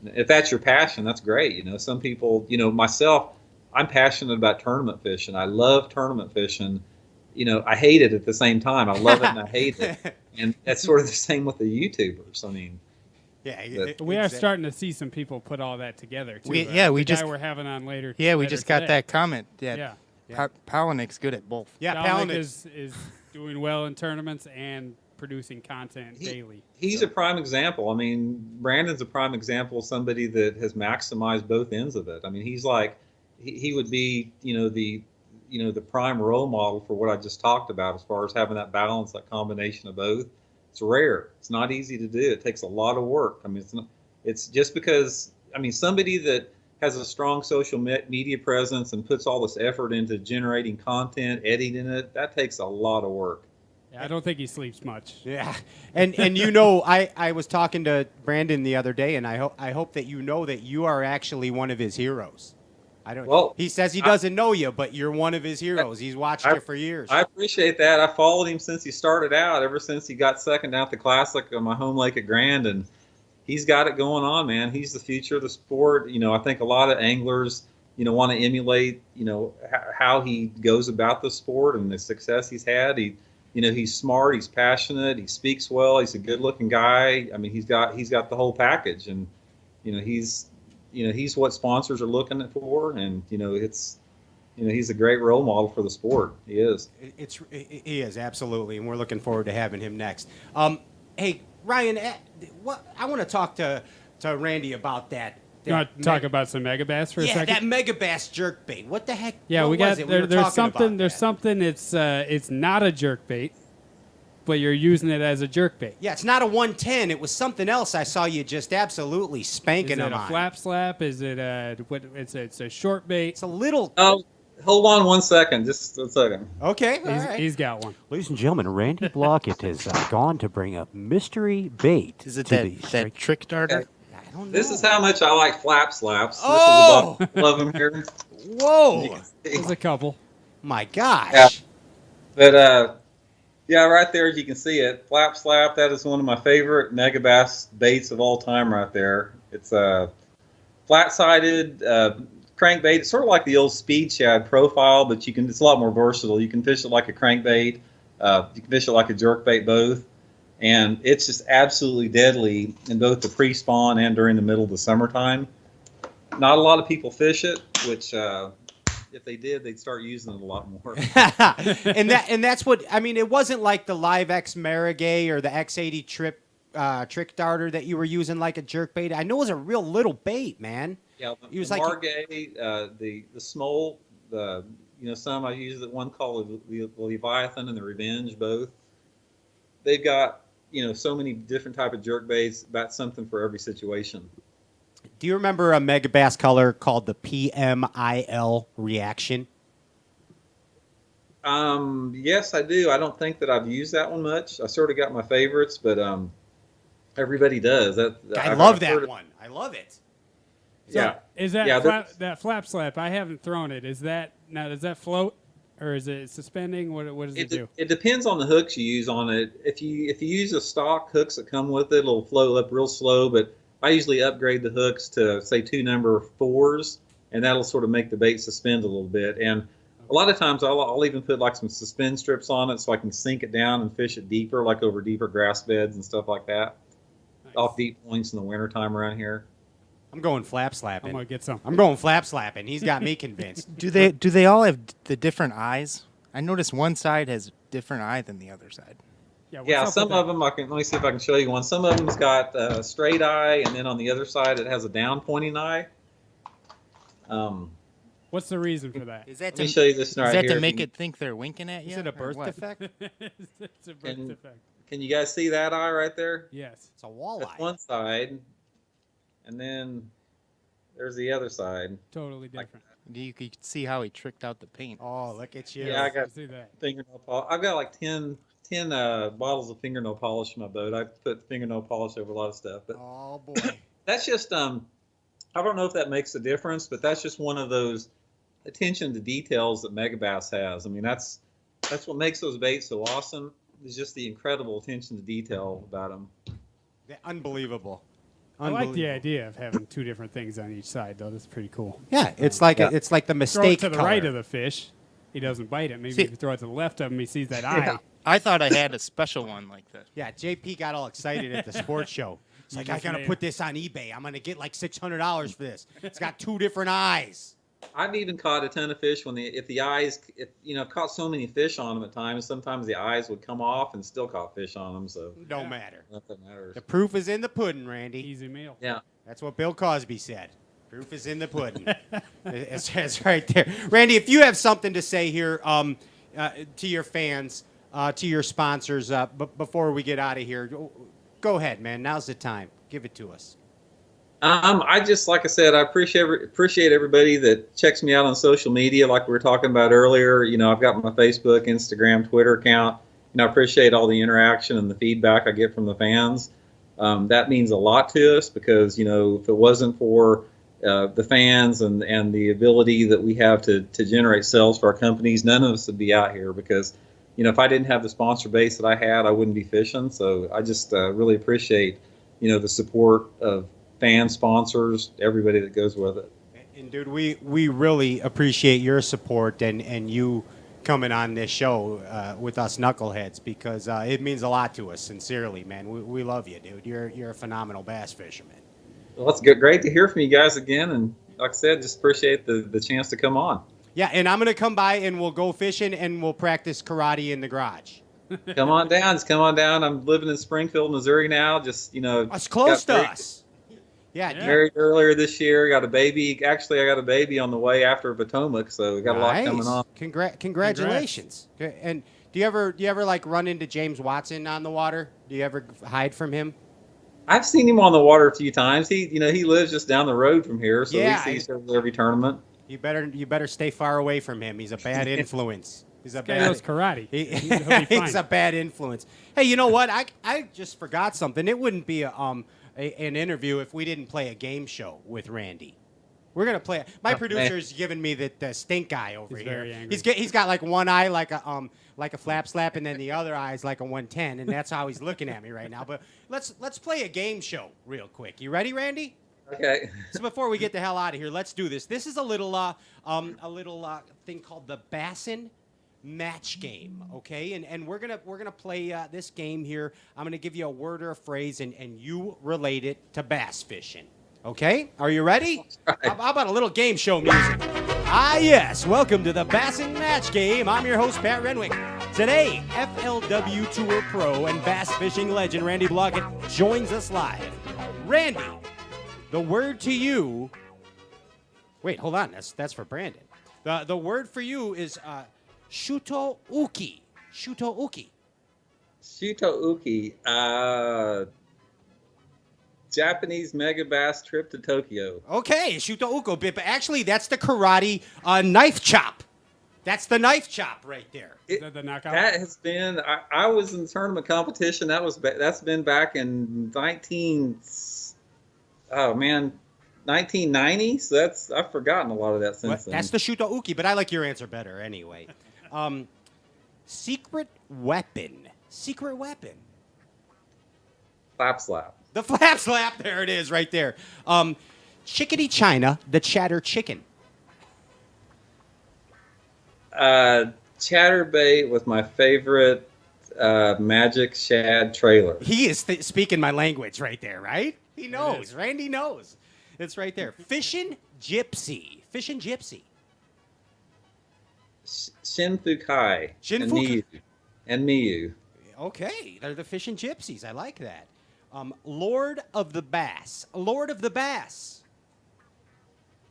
if that's your passion, that's great. Some people, myself, I'm passionate about tournament fishing. I love tournament fishing. I hate it at the same time. I love it and I hate it. And that's sort of the same with the YouTubers. I mean, we are starting to see some people put all that together too. We just we're having on later. Yeah, we just got today. that comment. Yeah. Palaniuk's good at both. Yeah, Palaniuk is doing well in tournaments and producing content daily. He's a prime example. I mean, Brandon's a prime example of somebody that has maximized both ends of it. I mean, he's like, he would be, the prime role model for what I just talked about as far as having that balance, that combination of both. It's rare. It's not easy to do. It takes a lot of work. I mean, it's just because, I mean, somebody that has a strong social media presence and puts all this effort into generating content, editing it, that takes a lot of work. Yeah, I don't think he sleeps much. Yeah, and I was talking to Brandon the other day, and I hope that that you are actually one of his heroes. I don't. Well, he says he doesn't know you, but you're one of his heroes. He's watched you for years. I appreciate that. I followed him since he started out, ever since he got second out the Classic on my home lake at Grand, and he's got it going on, man. He's the future of the sport. I think a lot of anglers, want to emulate, how he goes about the sport and the success he's had. He's smart, he's passionate, he speaks well, he's a good-looking guy. I mean, he's got the whole package, and he's he's what sponsors are looking for, and he's a great role model for the sport. He is. He is absolutely, and we're looking forward to having him next. Hey, Ryan, I want to talk to Randy about that. You want to talk about some megabass for a second? Yeah, that megabass jerkbait. What the heck? Yeah, what we got was it? there's something. It's not a jerkbait, but you're using it as a jerkbait. Yeah, it's not a 110. It was something else. I saw you just absolutely spanking Is it him a on. flap slap? Is it It's a short bait. It's a little. Oh, hold on 1 second, just a second. Okay, all right. He's got one. Ladies and gentlemen, Randy Blaukat has gone to bring a mystery bait. Is it to that trick darter? Okay. I don't know. This is how much I like flap slaps. Oh! This is about 11 here. Whoa! There's a couple. My gosh. Yeah. But yeah, right there, as you can see it, flap slap. That is one of my favorite megabass baits of all time, right there. It's a flat-sided crankbait. It's sort of like the old speed shad profile, but it's a lot more versatile. You can fish it like a crankbait. You can fish it like a jerkbait, both. And it's just absolutely deadly in both the pre-spawn and during the middle of the summertime. Not a lot of people fish it, which if they did, they'd start using it a lot more. and that's what I mean. It wasn't like the Live X Marigay or the X80 trick darter that you were using like a jerkbait. I know it was a real little bait, man. Yeah, He was the like Margay, the smole, some I use one called the Leviathan and the Revenge, both. They've got so many different type of jerk baits, about something for every situation. Do you remember a megabass color called the PMIL reaction? Yes, I do. I don't think that I've used that one much. I sort of got my favorites, but everybody does. I love that one. I love it. So Yeah. Is that Yeah, that flap slap? I haven't thrown it. Does that float or is it suspending? What does it do? It depends on the hooks you use on it. If you use the stock hooks that come with it, it'll float up real slow. But I usually upgrade the hooks to say 2 number 4s, and that'll sort of make the bait suspend a little bit. And a lot of times I'll even put like some suspend strips on it so I can sink it down and fish it deeper, like over deeper grass beds and stuff like that. Nice. Off deep points in the wintertime around here. I'm going flap slapping. I'm gonna get some. I'm going flap slapping. He's got me convinced. Do they all have the different eyes? I noticed one side has different eye than the other side. Yeah, some of them let me see if I can show you one. Some of them's got a straight eye, and then on the other side it has a down pointing eye. What's the reason for that? Is that Let me show you this right is that here. to make it think they're winking at you? Is it a or birth what? defect? It's a birth defect. Can you guys see that eye right there? Yes. It's a walleye. That's one side, and then there's the other side. Totally different. You could see how he tricked out the paint. Oh, look at you. Yeah, I got see that. fingernail polish. I've got like 10 bottles of fingernail polish in my boat. I put fingernail polish over a lot of stuff, but Oh boy. that's just I don't know if that makes a difference, but that's just one of those attention to details that megabass has. I mean, that's what makes those baits so awesome. Is just the incredible attention to detail about them. They're unbelievable. I like the idea of having 2 different things on each side, though. That's pretty cool. Yeah, it's like Yeah. it's like the Throw it mistake to the color. right of the fish, he doesn't bite it. Maybe See- if you throw it to the left of him, he sees that eye. I thought I had a special one like this. Yeah, JP got all excited at the sports show. It's like, I just gotta made put this on eBay. I'm gonna get like $600 for this. It's got 2 different eyes. I've even caught a ton of fish I've caught so many fish on them at times. Sometimes the eyes would come off and still caught fish on them. So Don't matter. nothing matters. The proof is in the pudding, Randy. Easy meal. Yeah. That's what Bill Cosby said. Proof is in the pudding. It says right there. Randy, if you have something to say here to your fans, to your sponsors, before we get out of here, go ahead, man. Now's the time. Give it to us. I just, like I said, I appreciate everybody that checks me out on social media, like we were talking about earlier. I've got my Facebook, Instagram, Twitter account. I appreciate all the interaction and the feedback I get from the fans. That means a lot to us because, if it wasn't for the fans and the ability that we have to generate sales for our companies, none of us would be out here because, if I didn't have the sponsor base that I had, I wouldn't be fishing. So I just really appreciate, the support of fans, sponsors, everybody that goes with it. And dude, we really appreciate your support and you coming on this show with us knuckleheads because it means a lot to us. Sincerely, man. We love you, dude. You're a phenomenal bass fisherman. Well, it's great to hear from you guys again. And like I said, just appreciate the chance to come on. Yeah, and I'm going to come by and we'll go fishing and we'll practice karate in the garage. Come on down. Just come on down. I'm living in Springfield, Missouri now. Just, It's close to us. Yeah. Married earlier this year. Got a baby. Actually, I got a baby on the way after Potomac, so we got a lot coming on. Congratulations. And do you ever like run into James Watson on the water? Do you ever hide from him? I've seen him on the water a few times. He lives just down the road from here, so he sees every tournament. You better stay far away from him. He's a bad influence. He's a bad knows karate. He's a bad influence. Hey, you know what? I just forgot something. It wouldn't be an interview if we didn't play a game show with Randy. We're gonna play. My producer's giving me the stink eye over here. Very angry. He's got like one eye like a flap slap, and then the other eye is like a 110, and that's how he's looking at me right now. But let's play a game show real quick. You ready, Randy? Okay. So before we get the hell out of here, let's do this. This is a little thing called the Bassin match game, okay? And we're gonna play this game here. I'm gonna give you a word or a phrase, and you relate it to bass fishing. Okay? Are you ready? How about a little game show music? Ah, yes. Welcome to the Bassin Match Game. I'm your host, Pat Renwick. Today, FLW Tour Pro and bass fishing legend Randy Blaukat joins us live. Randy, the word to you... Wait, hold on. That's for Brandon. The word for you is shuto-uki. Shuto-uki. Shuto-uki. Japanese mega bass trip to Tokyo. Okay, shuto-uko. But actually, that's the karate knife chop. That's the knife chop right there. The knockout? That has been... I was in tournament competition. That's been back in 1990. So I've forgotten a lot of that since then. That's the shuto-uki, but I like your answer better anyway. Secret weapon. Secret weapon. Flap slap. The flap slap. There it is right there. Chickadee China, the chatter chicken. Chatterbait was my favorite magic shad trailer. He is speaking my language right there, right? He knows. Randy knows. It's right there. Fishin' gypsy. Fishin' gypsy. Shinfukai. Shinfukai. And Miyu. Okay, they're the Fishin' gypsies. I like that. Lord of the Bass. Lord of the Bass.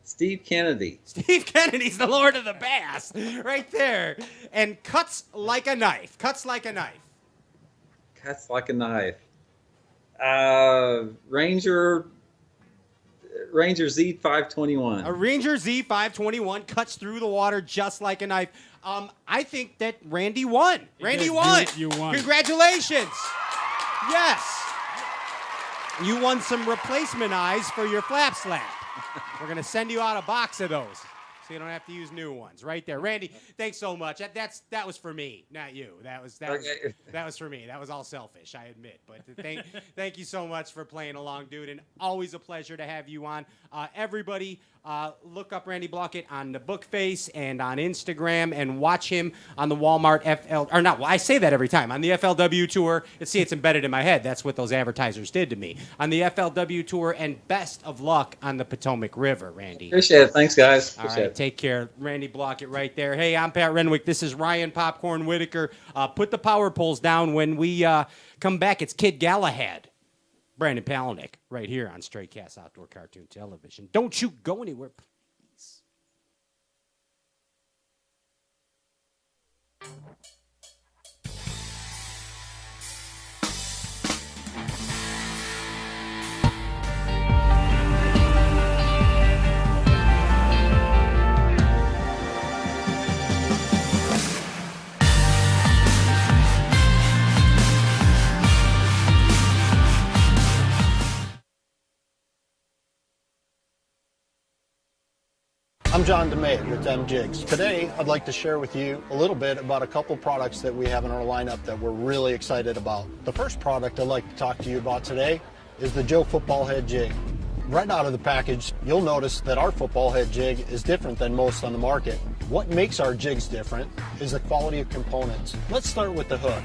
Steve Kennedy. Steve Kennedy's the Lord of the Bass. Right there. And cuts like a knife. Cuts like a knife. Cuts like a knife. Ranger Z521. A Ranger Z521 cuts through the water just like a knife. I think that Randy won. Randy won. You won. Congratulations. Yes. You won some replacement eyes for your flap slap. We're going to send you out a box of those so you don't have to use new ones. Right there. Randy, thanks so much. That was for me, not you. That was for me. That was all selfish, I admit. But thank you so much for playing along, dude, and always a pleasure to have you on. Everybody, look up Randy Blaukat on the Bookface and on Instagram and watch him on the Walmart I say that every time. On the FLW tour. It's embedded in my head. That's what those advertisers did to me. On the FLW tour, and best of luck on the Potomac River, Randy. Appreciate it. Thanks, guys. Appreciate it. Take care. Randy Blaukat right there. Hey, I'm Pat Renwick. This is Ryan Popcorn Whitaker. Put the power poles down when we come back. It's Kid Galahad. Brandon Palaniuk right here on Stray Cast Outdoor Cartoon Television. Don't you go anywhere, please. I'm John DeMay with M-Jigs. Today, I'd like to share with you a little bit about a couple products that we have in our lineup that we're really excited about. The first product I'd like to talk to you about today is the Joe Football Head Jig. Right out of the package, you'll notice that our football head jig is different than most on the market. What makes our jigs different is the quality of components. Let's start with the hook.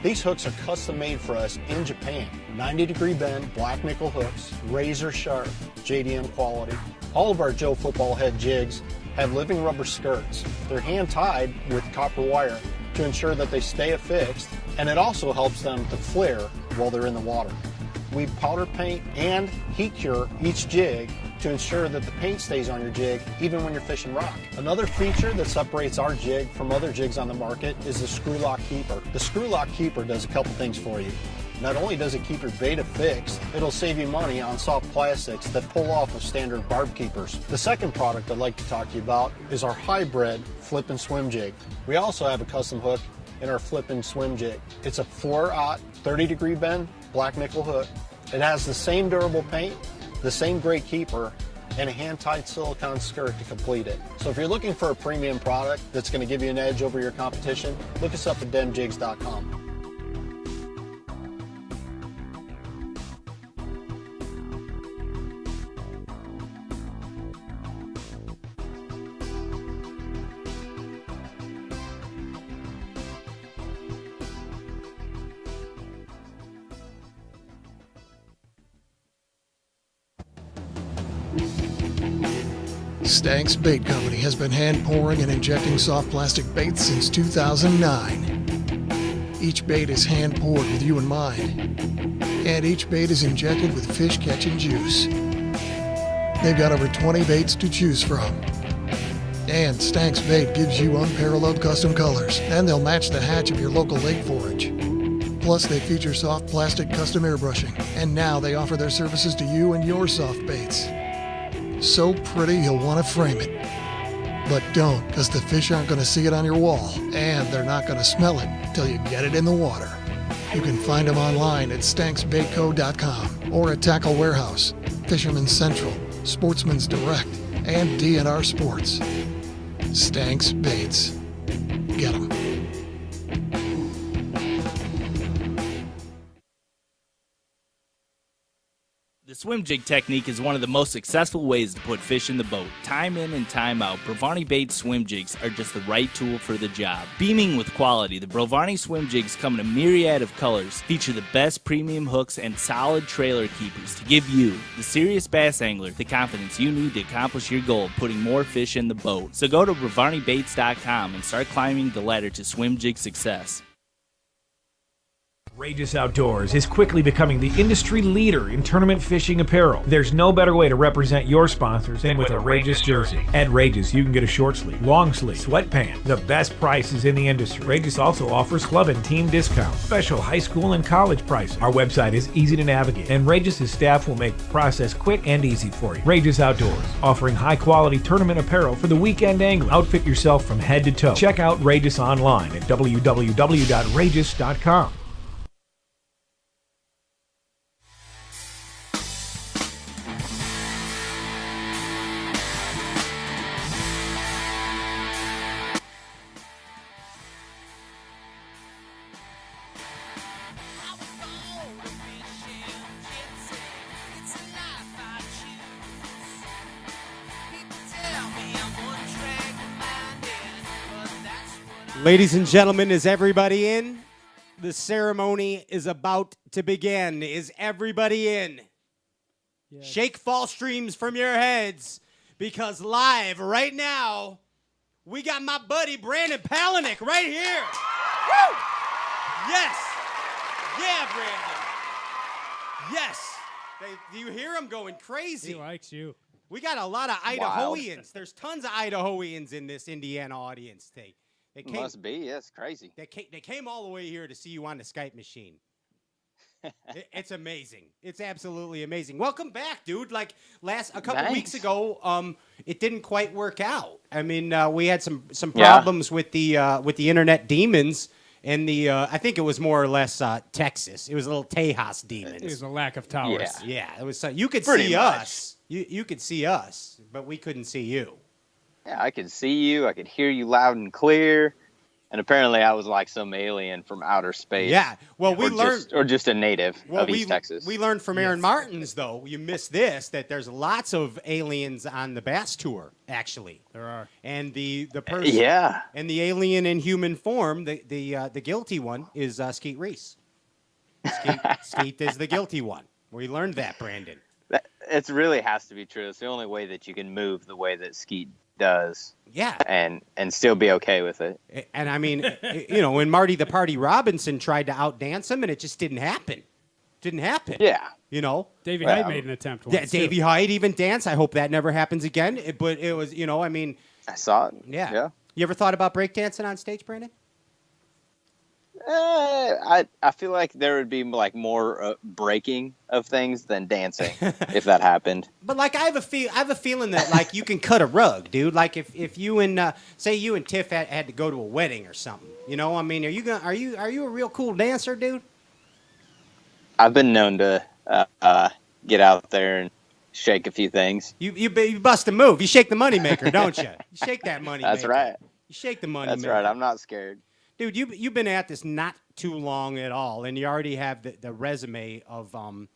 These hooks are custom made for us in Japan. 90-degree bend, black nickel hooks, razor sharp, JDM quality. All of our Joe Football Head jigs have living rubber skirts. They're hand-tied with copper wire to ensure that they stay affixed, and it also helps them to flare while they're in the water. We powder paint and heat cure each jig to ensure that the paint stays on your jig even when you're fishing rock. Another feature that separates our jig from other jigs on the market is the screw lock keeper. The screw lock keeper does a couple things for you. Not only does it keep your bait affixed, it'll save you money on soft plastics that pull off of standard barb keepers. The second product I'd like to talk to you about is our hybrid flip and swim jig. We also have a custom hook in our flip and swim jig. It's a 4/0 30-degree bend black nickel hook. It has the same durable paint, the same great keeper, and a hand-tied silicone skirt to complete it. So if you're looking for a premium product that's going to give you an edge over your competition, look us up at demjigs.com. Stank's Bait Company has been hand pouring and injecting soft plastic baits since 2009. Each bait is hand poured with you in mind, and each bait is injected with fish catching juice. They've got over 20 baits to choose from. And Stank's Bait gives you unparalleled custom colors, and they'll match the hatch of your local lake forage. Plus, they feature soft plastic custom airbrushing, and now they offer their services to you and your soft baits. So pretty you'll want to frame it. But don't, because the fish aren't going to see it on your wall, and they're not going to smell it till you get it in the water. You can find them online at stanksbaitco.com or at Tackle Warehouse, Fisherman's Central, Sportsman's Direct, and D&R Sports. Stank's Baits. Get 'em. The swim jig technique is one of the most successful ways to put fish in the boat. Time in and time out, Brovani Bait swim jigs are just the right tool for the job. Beaming with quality, the Brovani swim jigs come in a myriad of colors, feature the best premium hooks and solid trailer keepers to give you, the serious bass angler, the confidence you need to accomplish your goal of putting more fish in the boat. So go to BrovaniBaits.com and start climbing the ladder to swim jig success. Rageous Outdoors is quickly becoming the industry leader in tournament fishing apparel. There's no better way to represent your sponsors than with a Rageous jersey. At Rageous, you can get a short sleeve, long sleeve, sweatpants, the best prices in the industry. Rageous also offers club and team discounts, special high school and college prices. Our website is easy to navigate, and Rageous' staff will make the process quick and easy for you. Rageous Outdoors, offering high-quality tournament apparel for the weekend angler. Outfit yourself from head to toe. Check out Rageous online at www.rageous.com. Ladies and gentlemen, is everybody in? The ceremony is about to begin. Is everybody in? Yes. Shake false streams from your heads, because live right now, we got my buddy Brandon Palaniuk right here. Woo! Yes. Yeah, Brandon. Yes. Do you hear him going crazy? He likes you. We got a lot of Idahoans. There's tons of Idahoans in this Indiana audience today. Must be. That's crazy. They came all the way here to see you on the Skype machine. It's amazing. It's absolutely amazing. Welcome back, dude. Like a couple weeks ago, it didn't quite work out. I mean, we had some problems with the internet demons, and I think it was more or less Texas. It was a little Tejas demons. It was a lack of towers. Yeah. It was. You could Pretty see much. us. You could see us, but we couldn't see you. Yeah, I could see you. I could hear you loud and clear. And apparently I was like some alien from outer space. Yeah. Well, we learned... Or just a native of East Texas. We learned from Aaron Martins, though. You missed this, that there's lots of aliens on the Bass Tour, actually. There are. And the person... And the alien in human form, the guilty one, is Skeet Reese. Skeet is the guilty one. We learned that, Brandon. It really has to be true. It's the only way that you can move the way that Skeet does. Yeah. And still be okay with it. And I mean, when Marty the Party Robinson tried to outdance him, and it just didn't happen. Didn't happen. Yeah. Davey Hyde made an attempt once. Yeah, Davey Hyde even danced. I hope that never happens again. But it was, I mean. I saw it. Yeah. You ever thought about breakdancing on stage, Brandon? I feel like there would be like more breaking of things than dancing if that happened. But like I have a feeling that like you can cut a rug, dude. Like if you and say you and Tiff had to go to a wedding or something, I mean, are you a real cool dancer, dude? I've been known to get out there and shake a few things. You bust a move. You shake the moneymaker, don't you? You shake that money. That's right. You shake the money. That's right. I'm not scared. Dude, you've been at this not too long at all, and you already have the resume of well,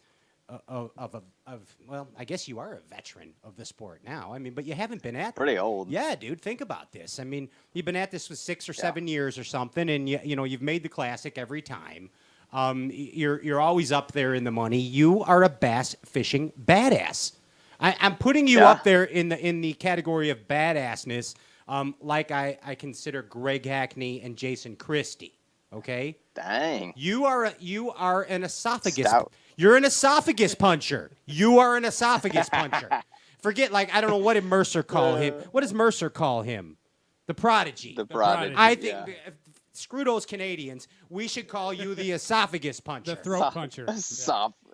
I guess you are a veteran of the sport now. I mean, but you haven't been at pretty old. Yeah, dude, think about this. I mean, you've been at this for 6 or 7 years or something, and you've made the classic every time. You're always up there in the money. You are a bass fishing badass. I'm putting you up there in the category of badassness. Like I consider Greg Hackney and Jason Christie. Okay. Dang. You are an esophagus. Stout. You're an esophagus puncher. You are an esophagus puncher. Forget I don't know what did Mercer call him. What does Mercer call him? The prodigy. The prodigy. I think. Screw those Canadians. We should call you the esophagus puncher. The throat puncher.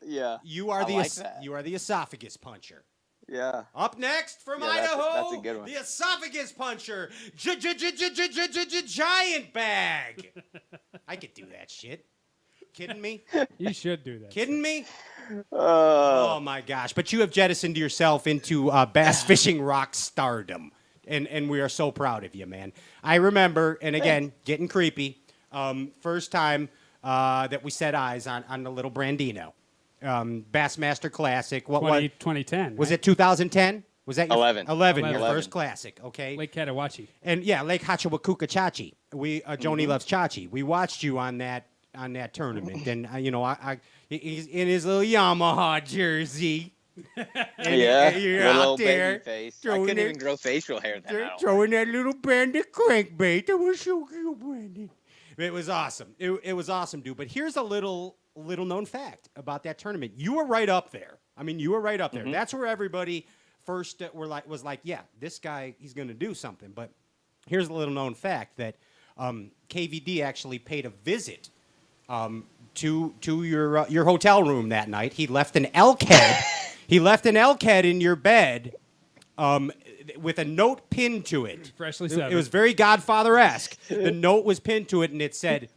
Yeah. You are you are the esophagus puncher. Yeah. Up next from Idaho, that's a good one. the esophagus puncher, giant bag. I could do that shit. Kidding me? You should do that. Kidding me? Oh my gosh! But you have jettisoned yourself into bass fishing rock stardom, and we are so proud of you, man. I remember, and again, getting creepy. First time that we set eyes on the little Brandino. Bassmaster Classic. What 2010. Was it 2010? Was that your 11? 11, your first classic, okay? Lake Catawachi. And yeah, Lake Hachawakuka Chachi. Joni loves Chachi. We watched you on that tournament, and he's in his little Yamaha jersey. And you're little out there baby face. I couldn't even grow facial hair then. throwing that little bandit crankbait. That was so cute, Brandon. It was awesome. It was awesome, dude. But here's a little known fact about that tournament. You were right up there. I mean, you were right up there. Mm-hmm. That's where everybody first was like, yeah, this guy, he's going to do something. But here's a little known fact that KVD actually paid a visit to your hotel room that night. He left an elk head. He left an elk head in your bed with a note pinned to it. Freshly severed. It was very Godfather-esque. The note was pinned to it, and it said,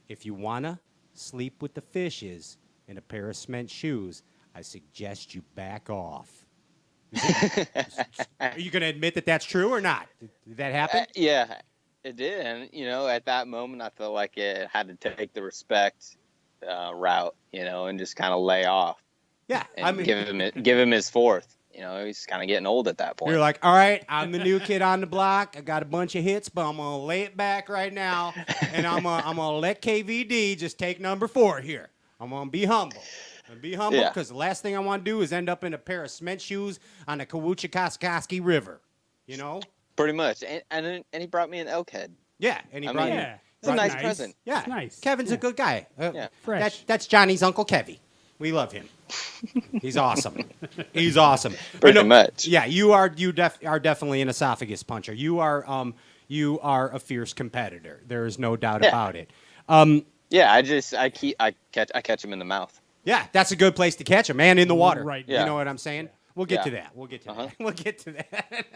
if you want to sleep with the fishes in a pair of cement shoes, I suggest you back off. Are you going to admit that that's true or not? Did that happen? Yeah, it did. And, at that moment, I felt like it had to take the respect route, and just kind of lay off. Yeah. And give him his fourth. He's kind of getting old at that point. You're like, all right, I'm the new kid on the block. I got a bunch of hits, but I'm going to lay it back right now, and I'm gonna let KVD just take number 4 here. I'm going to be humble. Because the last thing I want to do is end up in a pair of cement shoes on the Kawuchikaskaski River, Pretty much. And he brought me an elk head. Yeah, and he brought me. It's a nice present. Yeah, it's nice. Kevin's a good guy. Fresh. That's Johnny's Uncle Kevy. We love him. He's awesome. He's awesome. Pretty much. Yeah, you are definitely an esophagus puncher. You are a fierce competitor. There is no doubt about it. Yeah, I catch him in the mouth. Yeah, that's a good place to catch him, and in the water. Right. You know what I'm saying? We'll get to that. We'll get to that. We'll get to that.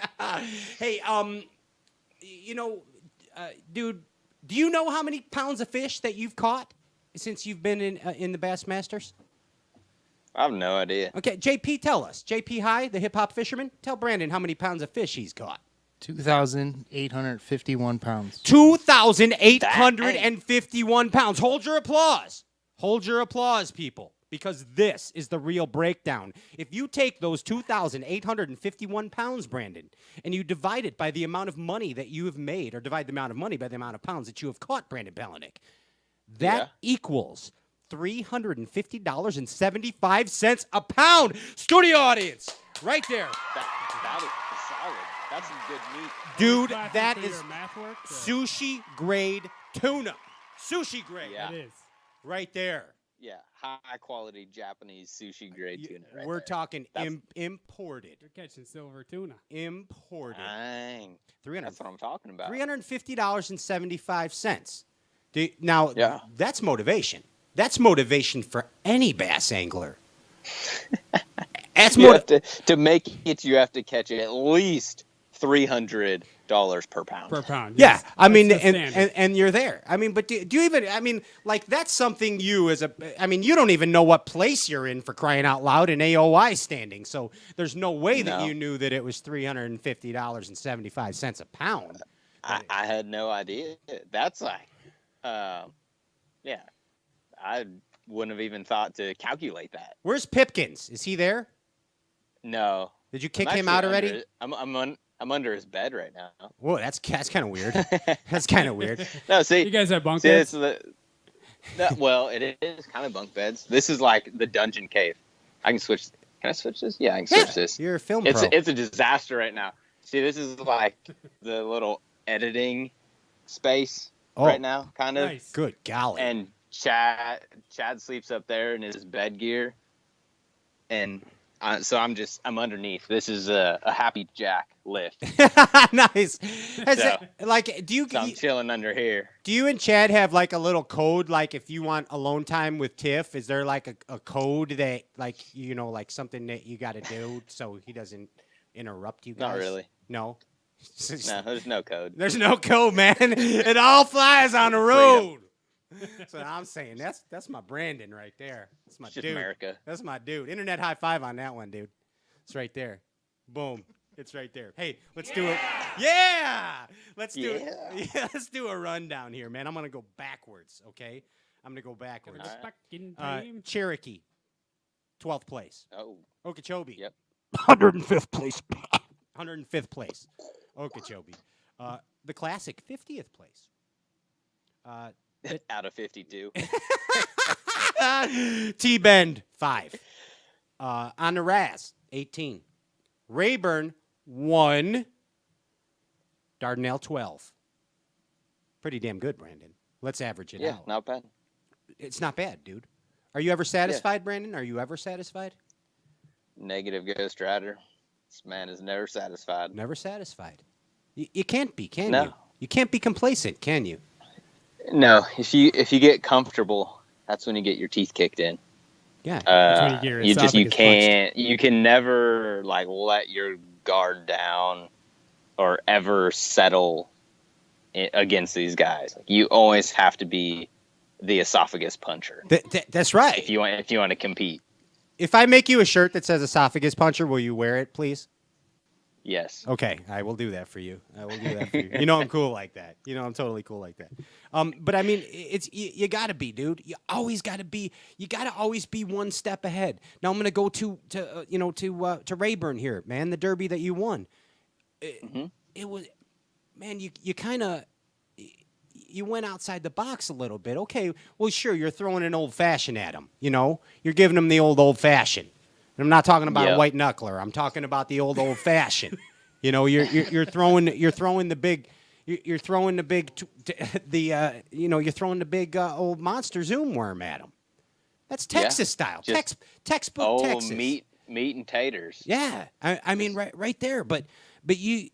Hey, dude, do you know how many pounds of fish that you've caught since you've been in the Bassmasters? I have no idea. Okay, JP, tell us. JP High, the hip-hop fisherman, tell Brandon how many pounds of fish he's caught. 2,851 pounds. 2,851 pounds. Hold your applause. Hold your applause, people, because this is the real breakdown. If you take those 2,851 pounds, Brandon, and you divide it by the amount of money that you have made, or divide the amount of money by the amount of pounds that you have caught, Brandon Palaniuk, that equals $350.75 a pound. Studio audience, right there. That is solid. That's some good meat. Dude, Clapping that for is your math work, or- sushi grade tuna. Sushi grade. Yeah. It is. Right there. Yeah, high quality Japanese sushi grade tuna. Right We're there. talking That's- imported. You're catching silver tuna. Imported. Dang. 300 That's what I'm talking about. $350.75. Now, Yeah. that's motivation. That's motivation for any bass angler. That's You have to make it. You have to catch at least $300 per pound. Per pound. Yeah, yes. I mean, That's the and, standard. and you're there. I mean, but do you even? I mean, like that's something you as a. I mean, you don't even know what place you're in for crying out loud in AOI standing. So there's no way that No. you knew that it was $350.75 a pound. I had no idea. That's like, yeah, I wouldn't have even thought to calculate that. Where's Pipkins? Is he there? No. Did you kick I'm him out actually already? I'm under his bed right now. Whoa, that's kind of weird. That's kind of weird. No, see, You guys have bunk see, beds? well, it is kind of bunk beds. This is like the dungeon cave. I can switch. Can I switch this? Yeah, I can switch this. You're a film It's pro. it's a disaster right now. See, this is like the little editing space right now, kind of. Nice. Good golly. And Chad sleeps up there in his bed gear, and so I'm underneath. This is a happy Jack lift. Nice. So- Do So I'm chilling under here. you and Chad have like a little code? Like if you want alone time with Tiff, is there like a code that like like something that you got to do so he doesn't interrupt you guys? Not really. No. No, there's no code. There's no code, man. It all flies on the road. So I'm saying that's my Brandon right there. That's my It's just dude. America. That's my dude. Internet high five on that one, dude. It's right there. Boom. It's right there. Hey, let's do it. Yeah. Let's do it. Yeah, let's do a rundown here, man. I'm gonna go backwards. Okay. I'm gonna go backwards. All right. Back in time. Cherokee, 12th place. Oh, Okeechobee, yep. 105th place. 105th place. Okeechobee. The Classic, 50th place. Out of 52. T-Bend, 5. On the Raz, 18. Rayburn, 1. Dardanelle, 12. Pretty damn good, Brandon. Let's average it Yeah, out. not bad. It's not bad, dude. Are you ever satisfied, Brandon? Are you ever satisfied? Negative Ghost Rider. This man is never satisfied. Never satisfied. You can't be, can No. you? You can't be complacent, can you? No, if you get comfortable, that's when you get your teeth kicked in. Yeah. when you get your you esophagus can't you can never like let your guard down or ever settle against these guys. Like, you always have to be the esophagus puncher That's right. if you want to compete. If I make you a shirt that says esophagus puncher, will you wear it, please? Yes. Okay, I will do that for you. I will do that for you. You know I'm cool like that. You know I'm totally cool like that. But I mean, it's you gotta be, dude. You always gotta be. You gotta always be one step ahead. Now I'm gonna go to Rayburn here, man. The Derby that you won. It was, man. You kind of. You went outside the box a little bit. Okay, well, sure, you're throwing an old fashioned at him. You're giving him the old fashioned. I'm not talking about a white knuckler. I'm talking about the old fashioned. You're throwing the big old monster zoom worm at him. That's Texas style. Textbook Texas. meat and taters. Yeah, I mean right there. But you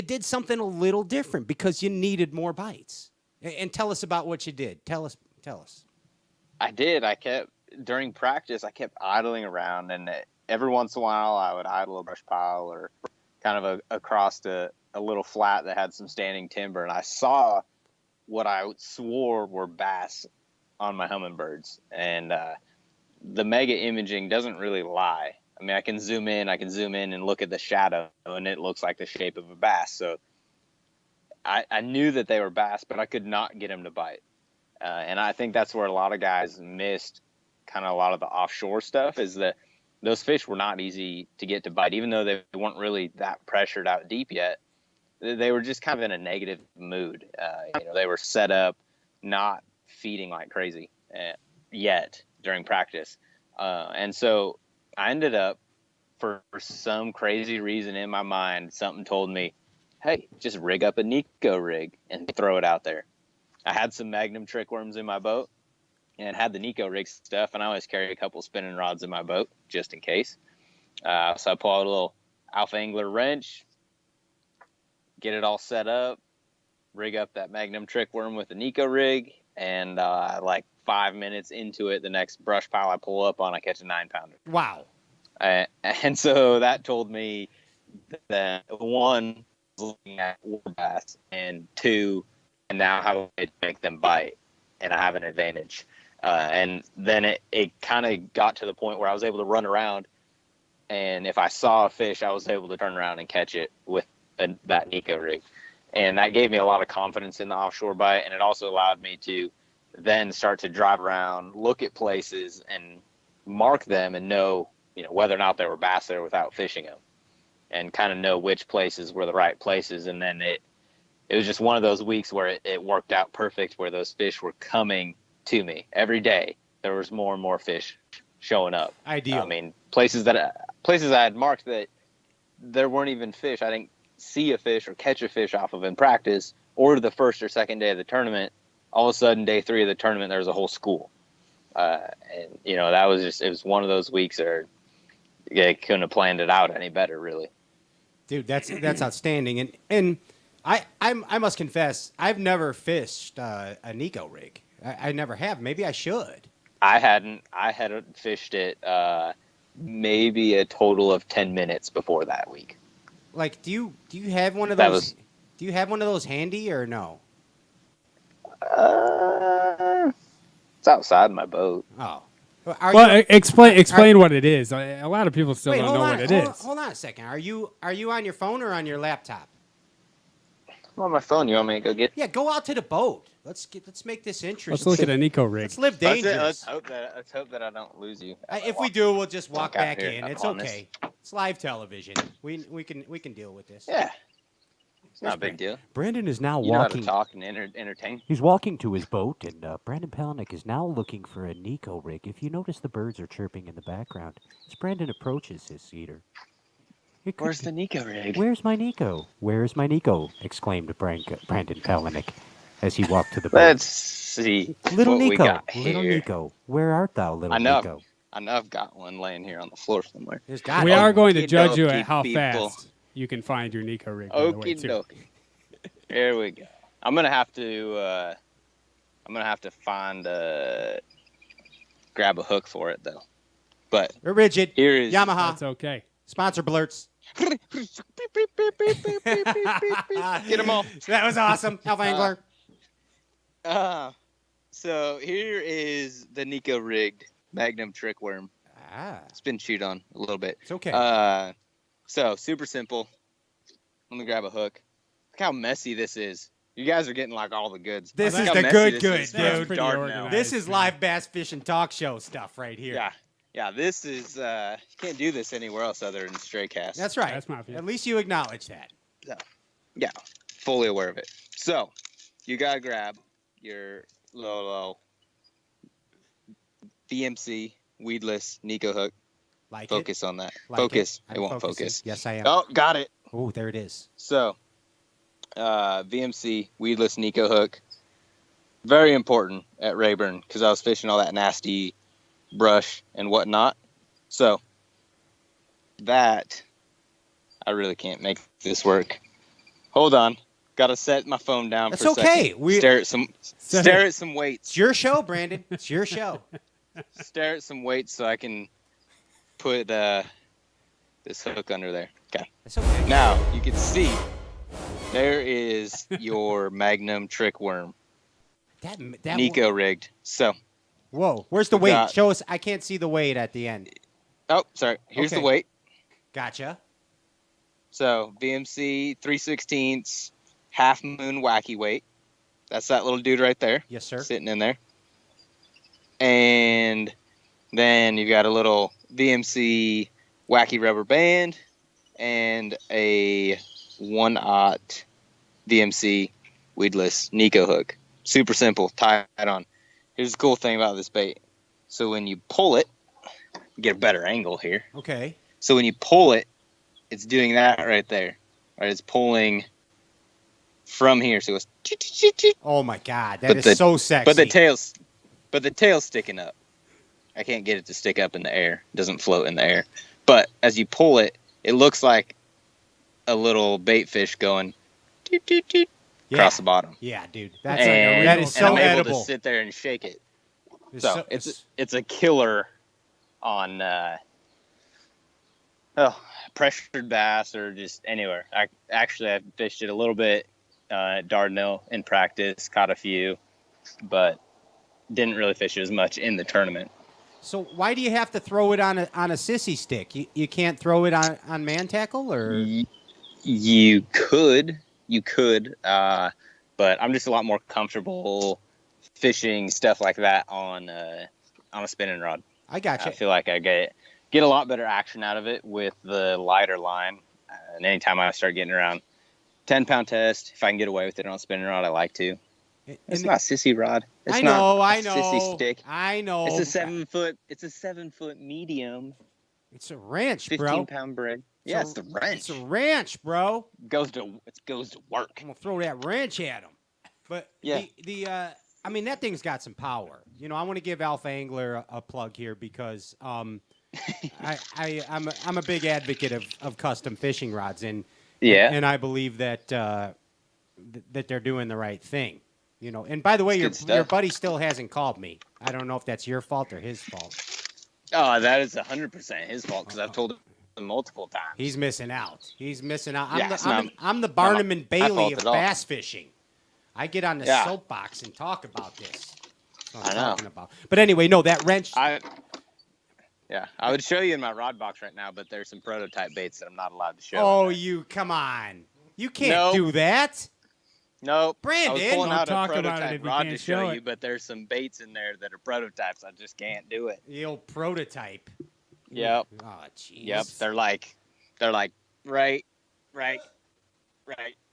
did something a little different because you needed more bites. And tell us about what you did. Tell us. I did. During practice, I kept idling around, and every once in a while, I would idle a brush pile or kind of across a little flat that had some standing timber, and I saw what I swore were bass on my hummingbirds. And the mega imaging doesn't really lie. I mean, I can zoom in and look at the shadow, and it looks like the shape of a bass. So I knew that they were bass, but I could not get them to bite. And I think that's where a lot of guys missed kind of a lot of the offshore stuff, is that those fish were not easy to get to bite, even though they weren't really that pressured out deep yet. They were just kind of in a negative mood. They were set up, not feeding like crazy. yet during practice. And so I ended up, for some crazy reason in my mind, something told me, hey, just rig up a Nico rig and throw it out there. I had some Magnum trick worms in my boat and had the Nico rig stuff, and I always carry a couple spinning rods in my boat just in case. So I pull out a little Alpha Angler wrench, get it all set up, rig up that Magnum trick worm with the Nico rig, and like 5 minutes into it, the next brush pile I pull up on, I catch a 9-pounder. Wow. And so that told me that, one, looking at water bass, and two, and now how to make them bite, and I have an advantage. And then it kind of got to the point where I was able to run around, and if I saw a fish, I was able to turn around and catch it with that Nico rig. And that gave me a lot of confidence in the offshore bite, and it also allowed me to then start to drive around, look at places, and mark them and know, whether or not there were bass there without fishing them, and kind of know which places were the right places. And then it was just one of those weeks where it worked out perfect, where those fish were coming to me every day. There was more and more fish showing up. Ideal. I mean, places I had marked that there weren't even fish. I didn't see a fish or catch a fish off of in practice, or the first or second day of the tournament. All of a sudden, day 3 of the tournament, there was a whole school. And that was it was one of those weeks where I couldn't have planned it out any better, really. Dude, that's outstanding. And I must confess, I've never fished a Nico rig. I never have. Maybe I should. I hadn't fished it maybe a total of 10 minutes before that week. Like, do you have one of those? Do you have one of those handy or no? It's outside my boat. Oh. Explain what it is. A lot of people still don't know what it is. Hold on a second. Are you on your phone or on your laptop? I'm on my phone. You want me to go get? Yeah, go out to the boat. Let's make this interesting. Let's look at a Nico rig. Let's live dangerous. Let's hope that I don't lose you. If we do, we'll just walk back in. It's on okay. It's live television. We can deal with this. Yeah. It's not a big deal. Brandon is now You know how to walking. talk and entertain. He's walking to his boat, and Brandon Palaniuk is now looking for a Nico rig. If you notice, the birds are chirping in the background as Brandon approaches his cedar. Where's the Nico rig? Where's my Nico? Where's my Nico? Exclaimed Brandon Palaniuk as he walked to the boat. Let's see. Little what we Nico, got little here. Nico, where art thou, little I know. Nico? I know I've got one laying here on the floor somewhere. We are going to judge you Okie at how people. fast you can find your Nico rig. by the way, Okie too. dokie. There we go. I'm gonna have to find grab a hook for it though. But They're rigid. here is Yamaha. That's okay. Sponsor blurts. Get them all. That was awesome. Alpha Angler. So here is the Nico rigged Magnum trick worm. It's been chewed on a little bit. It's okay. So super simple. Let me grab a hook. Look how messy this is. You guys are getting like all the goods. This Look is how the messy good, this is. dude. It's dark now. This is live bass fishing talk show stuff right here. Yeah, this is you can't do this anywhere else other than stray cast. That's right. That's my opinion. At least you acknowledge that. Yeah, fully aware of it. So you gotta grab your little VMC weedless Nico hook. Like Focus on that. Like Focus. it. It I'm won't focusing. focus. Yes, I am. Oh, got it. Oh, there it is. So, VMC weedless Nico hook. Very important at Rayburn because I was fishing all that nasty brush and whatnot. So, that, I really can't make this work. Hold on. Got to set my phone down That's for a okay. second. Stare at some weights. It's your show, Brandon. It's your show. Stare at some weights so I can put this hook under there. Okay. That's okay. Now, you can see there is your Magnum trick worm. That Nico rigged. So. Whoa. Where's the weight? Show us. I can't see the weight at the end. Oh, sorry. Here's Okay. the weight. Gotcha. So, VMC 3/16 half moon wacky weight. That's that little dude right there. Yes, sir. Sitting in there. And then you've got a little VMC wacky rubber band and a 1/0 VMC weedless Nico hook. Super simple. Tie it on. Here's the cool thing about this bait. So when you pull it, get a better angle here. Okay. So when you pull it, it's doing that right there. Right, it's pulling from here, so it goes. Oh my God, that is so sexy. But the tail's sticking up. I can't get it to stick up in the air. It doesn't float in the air. But as you pull it, it looks like a little bait fish going across the bottom. Yeah, dude, that is so I'm able edible. to sit there and shake it. It's It's a killer on pressured bass or just anywhere. I fished it a little bit at Dardanelle in practice, caught a few, but didn't really fish it as much in the tournament. So why do you have to throw it on a sissy stick? You can't throw it on man tackle, or you could, but I'm just a lot more comfortable fishing stuff like that on a spinning rod. I gotcha. I feel like I get a lot better action out of it with the lighter line. And anytime I start getting around 10-pound test, if I can get away with it on a spinning rod, I like to. It's not a sissy rod. It's I know. Sissy stick. I know. It's a 7 foot. It's a 7 foot medium. It's a wrench, 15-pound braid. Yeah, it's the wrench. It's a wrench, bro. It goes to work. I'm gonna throw that wrench at him. But yeah, I mean, that thing's got some power. You know, I want to give Alpha Angler a plug here because I'm a big advocate of custom fishing rods, and I believe that that they're doing the right thing. You know, and by the way, your buddy still hasn't called me. I don't know if that's your fault or his fault. Oh, that is 100% his fault because I've told him multiple times. He's missing out. Yeah, I'm the Barnum and Bailey of all. bass fishing. I get on the soapbox and talk about this. That's what I'm talking about. But anyway, no, that wrench. I would show you in my rod box right now, but there's some prototype baits that I'm not allowed to show. Oh, come on. You can't do that. Nope. Brandon, I was pulling out a talk about it prototype if you rod can't to show show you, but there's some baits in there that are prototypes. I just can't do it. The old prototype. Yep. Oh, jeez. Yep. They're like right.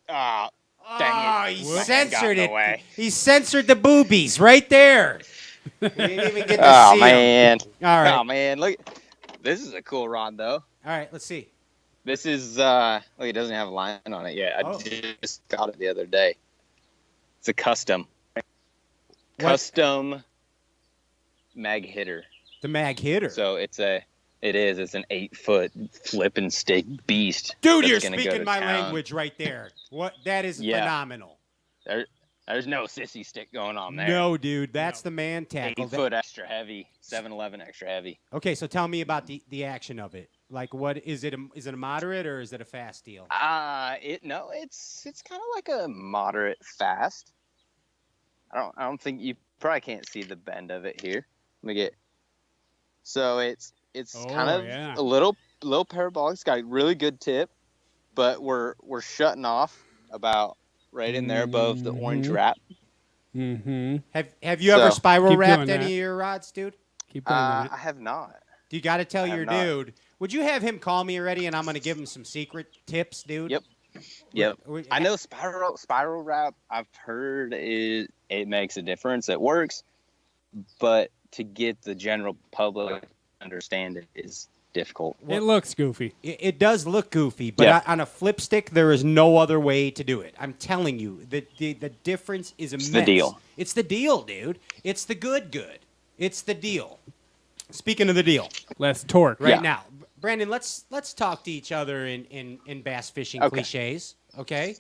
Ah. Dang it. He censored it. He censored the boobies right there. We didn't even get to see man. them. All right. Oh man, look. This is a cool rod though. All right, let's see. This is look, it doesn't have a line on it yet. I just got it the other day. It's a custom mag hitter. The mag hitter. So it's an 8-foot flip and stick beast. Dude, you're speaking my language right there. That is phenomenal. There's no sissy stick going on there. No, dude, that's the man tackle. 8-foot extra heavy, 711 extra heavy. Okay, so tell me about the action of it. Like, what is it? Is it a moderate or is it a fast deal? It's kind of like a moderate fast. I don't think you probably can't see the bend of it here. Let me get. So it's kind of a little parabolic. It's got a really good tip, but we're shutting off about right in there above the orange wrap. Mm-hmm. Have you ever spiral wrapped any of your rods, dude? Keep going. I have not. You got to tell your dude. Would you have him call me already, and I'm going to give him some secret tips, dude? Yep. I know spiral wrap. I've heard it makes a difference. It works, but to get the general public to understand it is difficult. It looks goofy. It does look goofy, but on a flip stick, there is no other way to do it. I'm telling you, the difference is immense. It's the deal. It's the deal, dude. It's the good. It's the deal. Speaking of the deal, let's torque right now. Brandon, let's talk to each other in bass fishing cliches. Okay,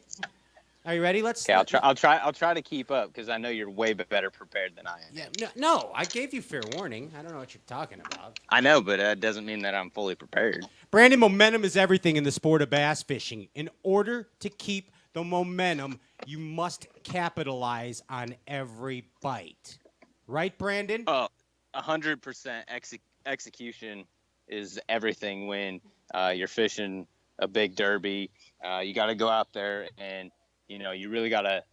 are you ready? I'll try to keep up because I know you're way better prepared than I am. Yeah, no, I gave you fair warning. I don't know what you're talking about. I know, but that doesn't mean that I'm fully prepared. Brandon, momentum is everything in the sport of bass fishing. In order to keep the momentum, you must capitalize on every bite. Right, Brandon? 100% execution is everything when you're fishing a big derby. You got to go out there and, you really got to,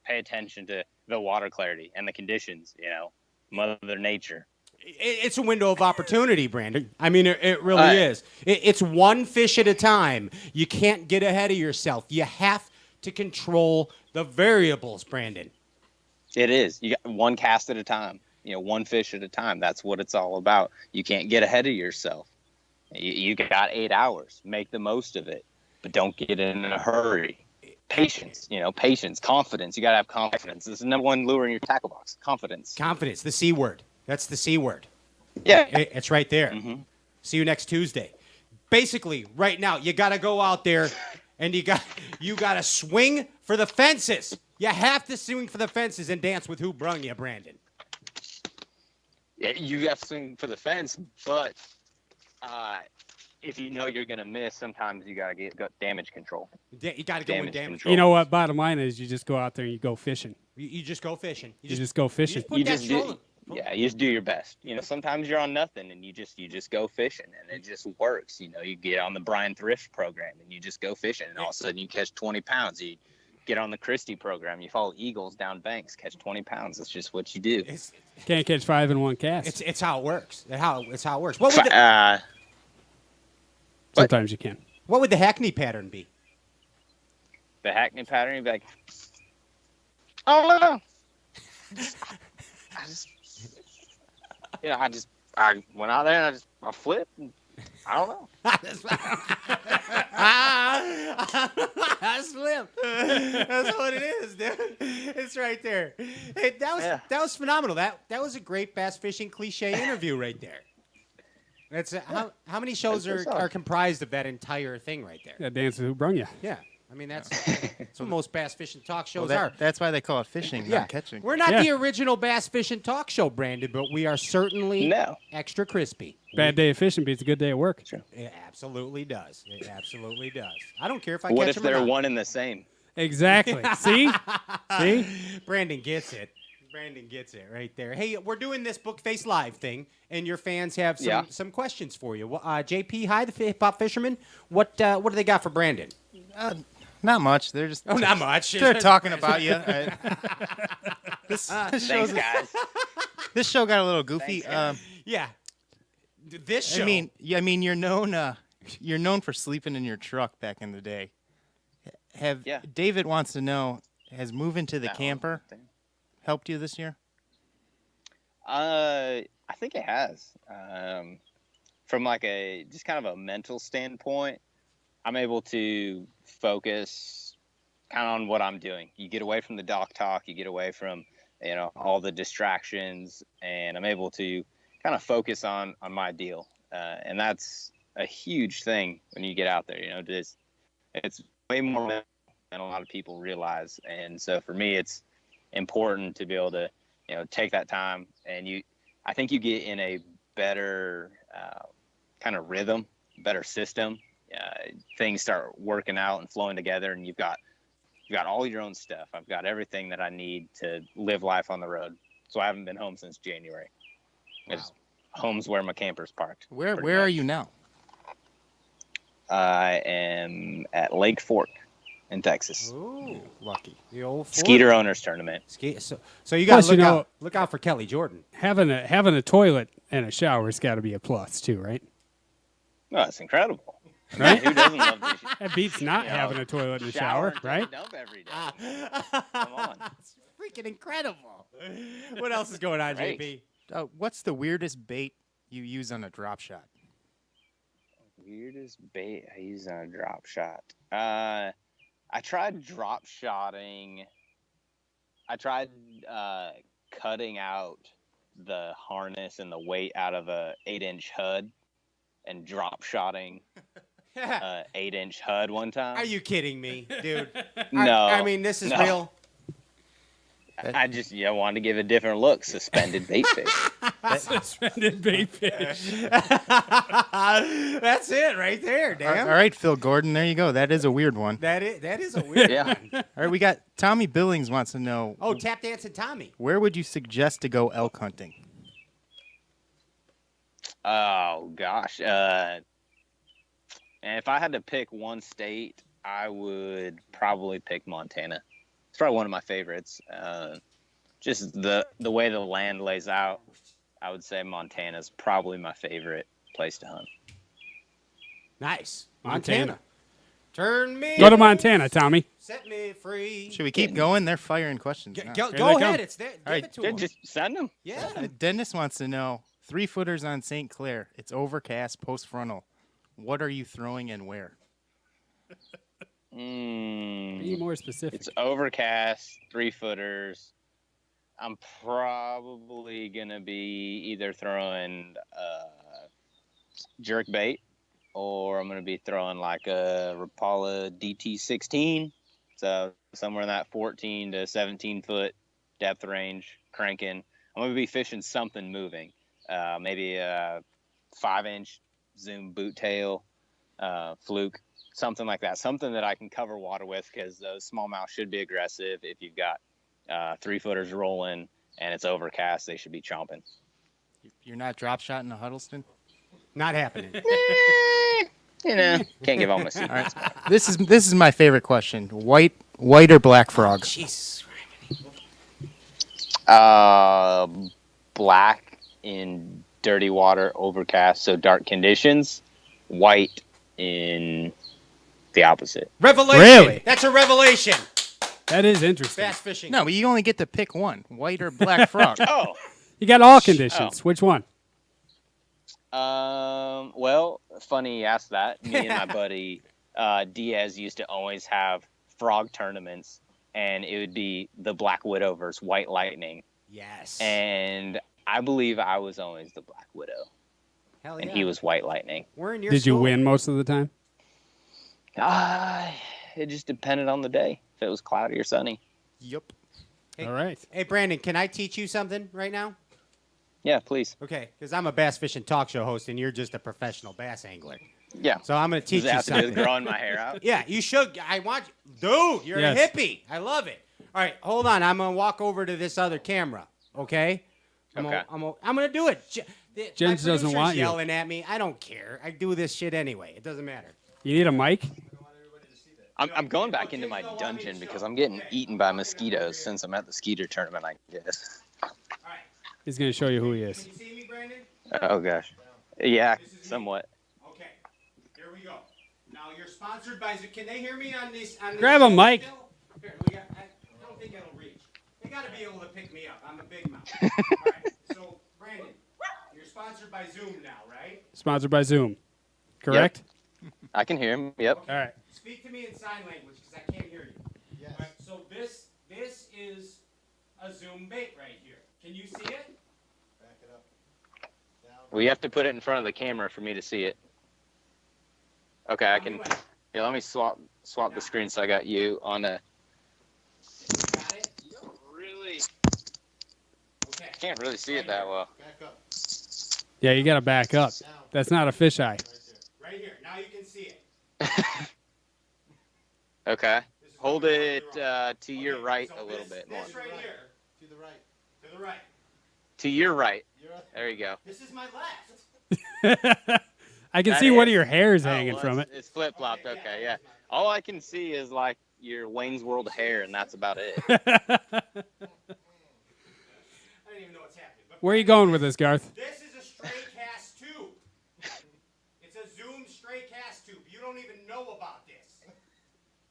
pay attention to the water clarity and the conditions, Mother Nature. It's a window of opportunity, Brandon. I mean, it really is. It's one fish at a time. You can't get ahead of yourself. You have to control the variables, Brandon. It is. You got one cast at a time. one fish at a time. That's what it's all about. You can't get ahead of yourself. You got 8 hours. Make the most of it, but don't get in a hurry. Patience, patience, confidence. You got to have confidence. This is the number one lure in your tackle box. Confidence. Confidence, the C word. That's the C word. Yeah. It's right there. Mm-hmm. See you next Tuesday. Basically, right now, you got to go out there and you got to swing for the fences. You have to swing for the fences and dance with who brung you, Brandon. Yeah, you have to swing for the fence, but if you know you're going to miss, sometimes you got to get damage control. You got to go with damage control. You know what? Bottom line is you just go out there and you go fishing. You just go fishing. You just go fishing. You just you just do your best. Sometimes you're on nothing and you just go fishing and it just works. You get on the Brian Thrift program and you just go fishing and all of a sudden you catch 20 pounds. You get on the Christie program. You follow eagles down banks, catch 20 pounds. That's just what you do. Can't catch 5 in one cast. It's how it works. It's how it works. What would sometimes you can. What would the Hackney pattern be? The Hackney pattern, you'd be like, oh no. I went out there and I flipped. And I don't know. I slip. That's what it is, dude. It's right there. Hey, that was phenomenal. That was a great bass fishing cliche interview right there. That's how many shows are comprised of that entire thing right there? Yeah, Dance with Who Brung You. Yeah. I mean, that's what most bass fishing talk shows are. That's why they call it fishing, not catching. We're not the original bass fishing talk show, Brandon, but we are certainly extra crispy. Bad day of fishing beats a good day of work. It absolutely does. It absolutely does. I don't care if I what catch if them or they're not. one and the same? Exactly. See? Brandon gets it. Brandon gets it right there. Hey, we're doing this Book Face Live thing, and your fans have some questions for you. JP, hi, the Hip Hop Fisherman. What do they got for Brandon? Not much. They're just not much. They're talking about you. This Thanks, guys. This show got a little goofy. Yeah. This show. I mean, you're known for sleeping in your truck back in the day. David wants to know, has moving to the camper helped you this year? I think it has. From like just kind of a mental standpoint, I'm able to focus kind of on what I'm doing. You get away from the dock talk, you get away from, all the distractions, and I'm able to kind of focus on my deal. And that's a huge thing when you get out there, it's way more than a lot of people realize. And so for me, it's important to be able to, take that time, and I think you get in a better kind of rhythm, better system. Things start working out and flowing together, and you've got all your own stuff. I've got everything that I need to live life on the road. So I haven't been home since January. Wow. Home's where my camper's parked. Where are you now? I am at Lake Fork in Texas. Ooh, lucky. The old Fork. Skeeter Owners Tournament. So you got to look out for Kelly Jordan. Having a toilet and a shower has got to be a plus too, right? Oh, it's incredible. Right? Who doesn't love this? That beats not having a toilet and a shower, right? Dump every day. Come on. It's freaking incredible. What else is going on, Great. JP? What's the weirdest bait you use on a drop shot? Weirdest bait I use on a drop shot. I tried drop shotting. I tried cutting out the harness and the weight out of a 8-inch HUD and drop shotting 8-inch HUD one time. Are you kidding me, dude? No. I mean, this is real. I just wanted to give a different look. Suspended bait fish. Suspended bait fish. That's it right there, damn. All right, Phil Gordon, there you go. That is a weird one. That is a weird one. All right, we got Tommy Billings wants to know. Oh, Tap Dancing Tommy. Where would you suggest to go elk hunting? Oh gosh. And if I had to pick one state, I would probably pick Montana. It's probably one of my favorites. Just the way the land lays out, I would say Montana's probably my favorite place to hunt. Nice. Montana. Turn me. Go to Montana, Tommy. Set me free. Should we keep going? They're firing questions now. Go ahead. It's there. Give All right. it to them. Just send them. Yeah. Dennis wants to know, 3-footers on St. Clair. It's overcast, post frontal. What are you throwing and where? Be more specific. It's overcast, 3-footers. I'm probably gonna be either throwing jerk bait, or I'm gonna be throwing like a Rapala DT16. So somewhere in that 14 to 17 foot depth range, cranking. I'm gonna be fishing something moving, maybe a 5-inch zoom boot tail, fluke, something like that. Something that I can cover water with, because those smallmouth should be aggressive. If you've got 3-footers rolling and it's overcast, they should be chomping. You're not drop shotting a Huddleston? Not happening. Can't give all my secrets. All right. This is my favorite question. White or black frog? Jeez. Black in dirty water, overcast, so dark conditions. White in the opposite. Revelation. Really? That's a revelation. That is interesting. Bass fishing. No, but you only get to pick one. White or black frog? Oh. You got all conditions. Which one? Well, funny you asked that. Me and my buddy Diaz used to always have frog tournaments, and it would be the Black Widow versus White Lightning. Yes. And I believe I was always the Black Widow. Hell And yeah. he was White Lightning. We're in your Did you school. win most of the time? It just depended on the day. If it was cloudy or sunny. Yep. Hey, All right. Hey, Brandon, can I teach you something right now? Yeah, please. Okay, because I'm a bass fishing talk show host, and you're just a professional bass angler. Yeah. So I'm going to teach Does it you have to do with something. growing my hair out? Yeah, you should. I want you. Dude, you're Yes. a hippie. I love it. All right, hold on. I'm going to walk over to this other camera, okay? Okay. I'm gonna do it. Jens My doesn't producer's want you. yelling at me. I don't care. I do this shit anyway. It doesn't matter. You need a mic? I'm going back into my dungeon because I'm getting eaten by mosquitoes since I'm at the skeeter tournament, I guess. He's going to show you who he is. Can you see me, Brandon? Oh, gosh. Yeah, somewhat. Okay, here we go. Now you're sponsored by. Can they hear me on this? Grab a mic. Here, I don't think it'll reach. They got to be able to pick me up. I'm a big mouth. All right. So, Brandon, you're sponsored by Zoom now, right? Sponsored by Zoom. Correct? I can hear him. Yep. All right. Speak to me in sign language because I can't hear you. Yes. All right, so this is a Zoom bait right here. Can you see it? Back it up. Well, you have to put it in front of the camera for me to see it. Okay, I can. Here, let me swap the screen so I got you on a. Got it? Really? Okay. Can't really see it that well. Back up. Yeah, you got to back up. That's not a fisheye. Right here. Now you can see it. Okay. Hold it to your right a little bit more. This right here. To the right. To the right. To your right. There you go. This is my left. I can That see one of is- your hairs Oh, hanging well, from it. It's flip-flopped. Okay, yeah. All I can see is like your Wayne's World hair, and that's about it. I don't even know what's happening. But Where are you going with this, Garth? this is a stray cast tube. It's a Zoom stray cast tube. You don't even know about this.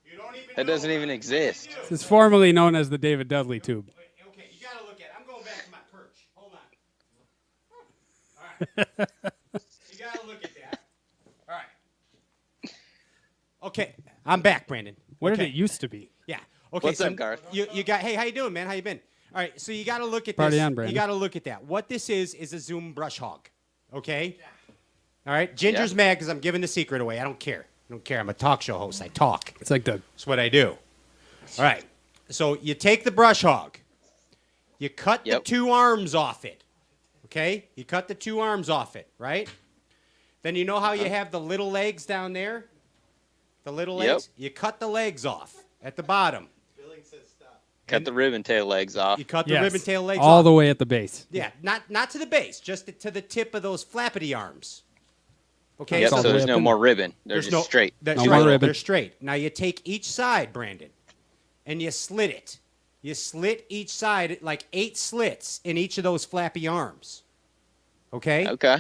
You don't even. That know doesn't about even it. exist. Yes, you do. This is formerly known as the David Dudley tube. Okay, you gotta look at it. I'm going back to my perch. Hold on. All right. You gotta look at that. All right. Okay, I'm back, Brandon. What okay. did it used to be? Yeah. Okay. What's up, Garth? You got. Hey, how you doing, man? How you been? All right. So you got to look at Party this. on, You Brandon. got to look at that. What this is a Zoom brush hog. Okay. All right. Ginger's mad because I'm giving the secret away. I don't care. I don't care. I'm a talk show host. I talk. It's like the That's what I do. All right. So you take the brush hog. You cut the two arms off it. Okay? You cut the two arms off it, right? Then you know how you have the little legs down there? The little legs? You cut the legs off at the bottom. Cut the ribbon tail legs off. You cut the yes, ribbon tail legs all off. the way at the base. Yeah, not to the base, just to the tip of those flappity arms. Okay? Yep, all so the way there's up no in- more ribbon. They're There's just straight. They're No straight. more ribbon. They're straight. Now you take each side, Brandon, and you slit it. You slit each side, like 8 slits in each of those flappy arms. Okay? Okay.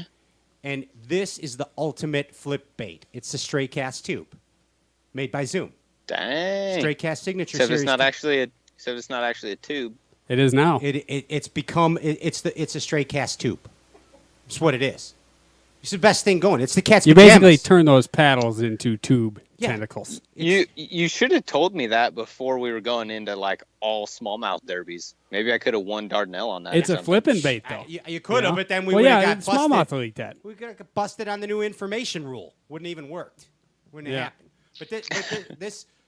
And this is the ultimate flip bait. It's a stray cast tube made by Zoom. Dang. Straight Cast Signature Except Series. it's not actually a tube. It is now. It's a Straight Cast tube. It's what it is. It's the best thing going. It's the cat's You pajamas. basically turn those paddles into tube tentacles. You should have told me that before we were going into like all smallmouth derbies. Maybe I could have won Dardanelle on that. It's a flipping bait, though. You could have, but then we well, would have got smallmouth busted. elite that. We got busted on the new information rule. Wouldn't even worked. Wouldn't have happened.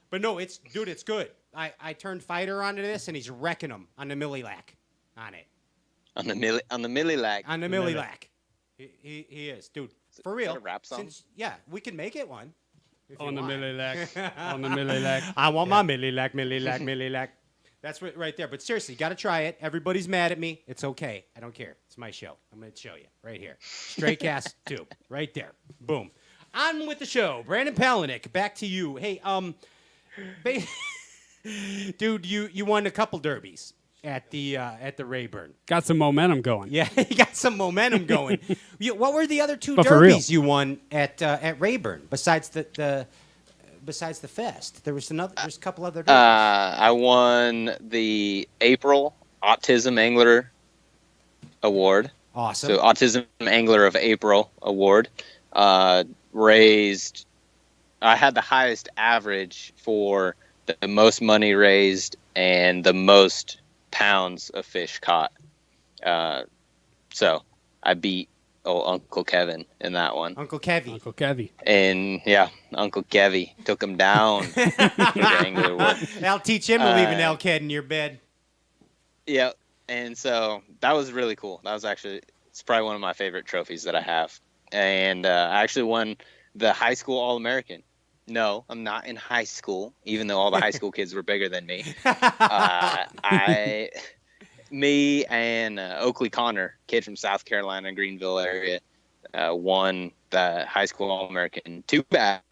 But no, it's good. I turned fighter onto this, and he's wrecking them on the millilac on it. On the millilac. On the millilac. He is, dude. For real. Is that a rap song? We can make it one. On the millilac. On the millilac. I want my millilac. That's right there. But seriously, got to try it. Everybody's mad at me. It's okay. I don't care. It's my show. I'm going to show you right here. Straight Cast tube. Right there. Boom. On with the show. Brandon Palaniuk, back to you. Hey, dude, you won a couple derbies at the Rayburn. Got some momentum going. Yeah, you got some momentum going. What were the other two But for real. derbies you won at Rayburn besides the fest? There's a couple other derbies. I won the April Autism Angler Award. Awesome. So Autism Angler of April Award. Raised, I had the highest average for the most money raised and the most pounds of fish caught. So I beat Uncle Kevin in that one. Uncle Kevy. And yeah, Uncle Kevy took him down. with the Angler Award. That'll teach him to leave an elk head in your bed. Yeah, and so that was really cool. It's probably one of my favorite trophies that I have. And I actually won the high school All-American. No, I'm not in high school, even though all the high school kids were bigger than me. Me and Oakley Connor, kid from South Carolina, Greenville area, won the high school All-American 2 bags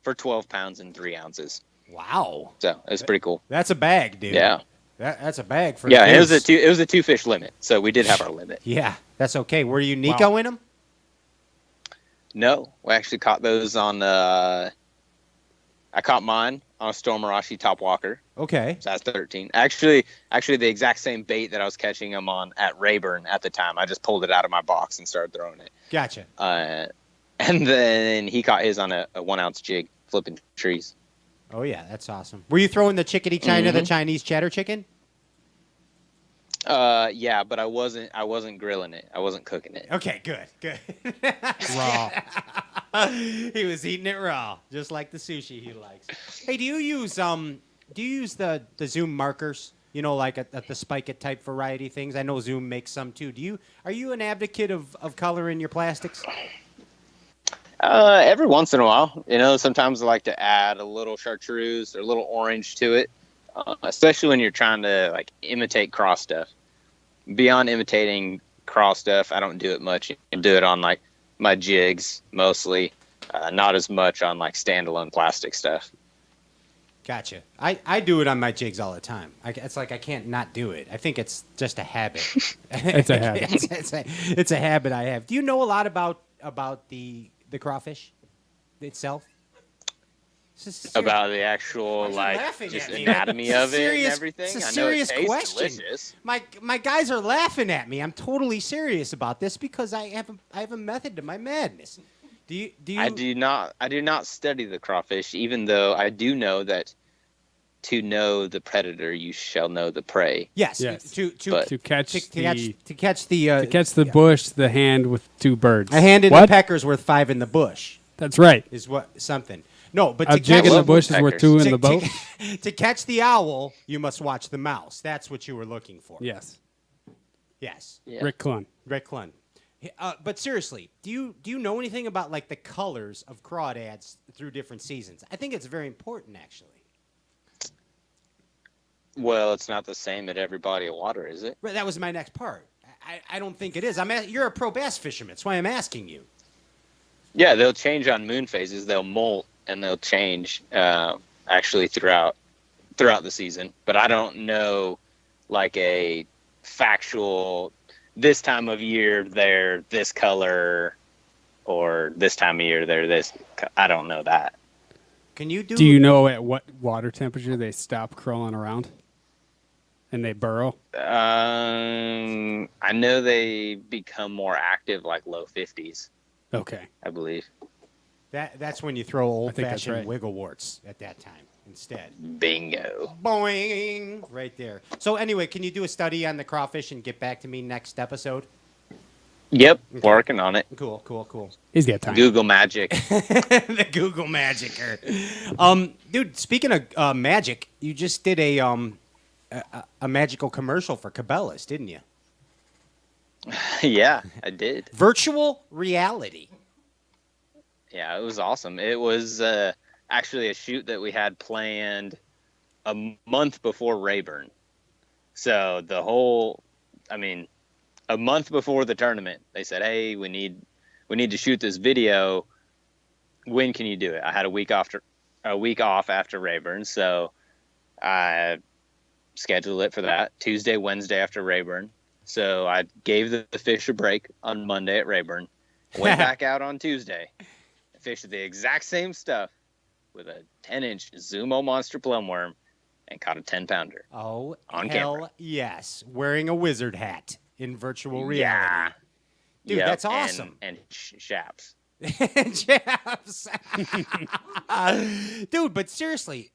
for 12 pounds and 3 ounces. Wow. So it was pretty cool. That's a bag, dude. Yeah. That's a bag for it kids. was a 2 fish limit, so we did have our limit. Yeah, that's okay. Were you Nico in them? No, we actually caught those on. I caught mine on a Stormarashi top walker. Okay. Size 13. Actually, the exact same bait that I was catching them on at Rayburn at the time. I just pulled it out of my box and started throwing it. Gotcha. And then he caught his on a 1 ounce jig, flipping trees. Oh yeah, that's awesome. Were you throwing the chickadee China, the Chinese cheddar chicken? Yeah, but I wasn't grilling it. I wasn't cooking it. Okay, good. Raw. He was eating it raw, just like the sushi he likes. Hey, do you use the Zoom markers? You know, like at the spike it type variety things. I know Zoom makes some too. Are you an advocate of color in your plastics? Every once in a while, sometimes I like to add a little chartreuse or a little orange to it, especially when you're trying to like imitate cross stuff. Beyond imitating cross stuff, I don't do it much. I do it on like my jigs mostly, not as much on like standalone plastic stuff. Gotcha. I do it on my jigs all the time. It's like I can't not do it. I think it's just a habit. It's a habit. It's a habit I have. Do you know a lot about the crawfish itself? About the actual just anatomy of it and everything. It's a I know serious it tastes question. delicious. My guys are laughing at me. I'm totally serious about this because I have a method to my madness. Do you? I do not study the crawfish, even though I do know that to know the predator, you shall know the prey. Yes. To catch the bush, the hand with 2 birds. A hand in the pecker's worth 5 in the bush. That's right. Is what something. No, but a jig in the bush is worth 2 in the boat. To catch the owl, you must watch the mouse. That's what you were looking for. Yes. Yes. Yeah. Rick Clun. But seriously, do you know anything about like the colors of crawdads through different seasons? I think it's very important, actually. Well, it's not the same at every body of water, is it? Right, that was my next part. I don't think it is. You're a pro bass fisherman. That's why I'm asking you. Yeah, they'll change on moon phases. They'll molt and they'll change actually throughout the season. But I don't know like a factual this time of year they're this color or this time of year they're this. I don't know that. Can you do? Do you know at what water temperature they stop crawling around? And they burrow? I know they become more active like low 50s. Okay. I believe. That's when you throw think that's old-fashioned right. wiggle warts at that time instead. Bingo. Boing! Right there. So anyway, can you do a study on the crawfish and get back to me next episode? Yep, working on it. Cool. He's got time. Google magic. The Google Magicer. Dude, speaking of magic, you just did a magical commercial for Cabela's, didn't you? Yeah, I did. Virtual reality. Yeah, it was awesome. It was actually a shoot that we had planned a month before Rayburn. So a month before the tournament, they said, "Hey, we need to shoot this video. When can you do it?" I had a week off after Rayburn, so I scheduled it for that Tuesday, Wednesday after Rayburn. So I gave the fish a break on Monday at Rayburn, went back out on Tuesday, fished the exact same stuff with a 10-inch Zumo Monster plum worm, and caught a 10-pounder. Oh, on hell camera. yes. Wearing a wizard hat in virtual reality. Yeah. Dude, Yep, that's awesome. And shaps. Chaps. Dude, but seriously,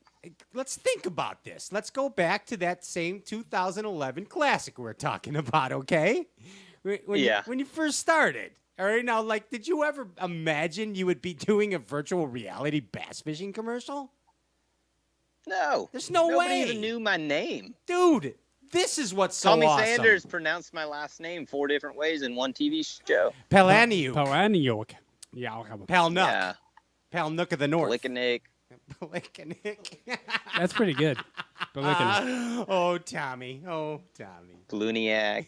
let's think about this. Let's go back to that same 2011 Classic we're talking about, okay? When you first started. All right, now, like, did you ever imagine you would be doing a virtual reality bass fishing commercial? No. There's no Nobody way. even knew my name. Dude, this is what's so Tommy awesome. Sanders pronounced my last name 4 different ways in one TV show. Palaniuk. Palaniuk. Yeah. Palnook. Yeah. Palnook of the North. Lickanik. Lickanik. That's pretty good. Palaniuk. Oh, Tommy. Paluniak.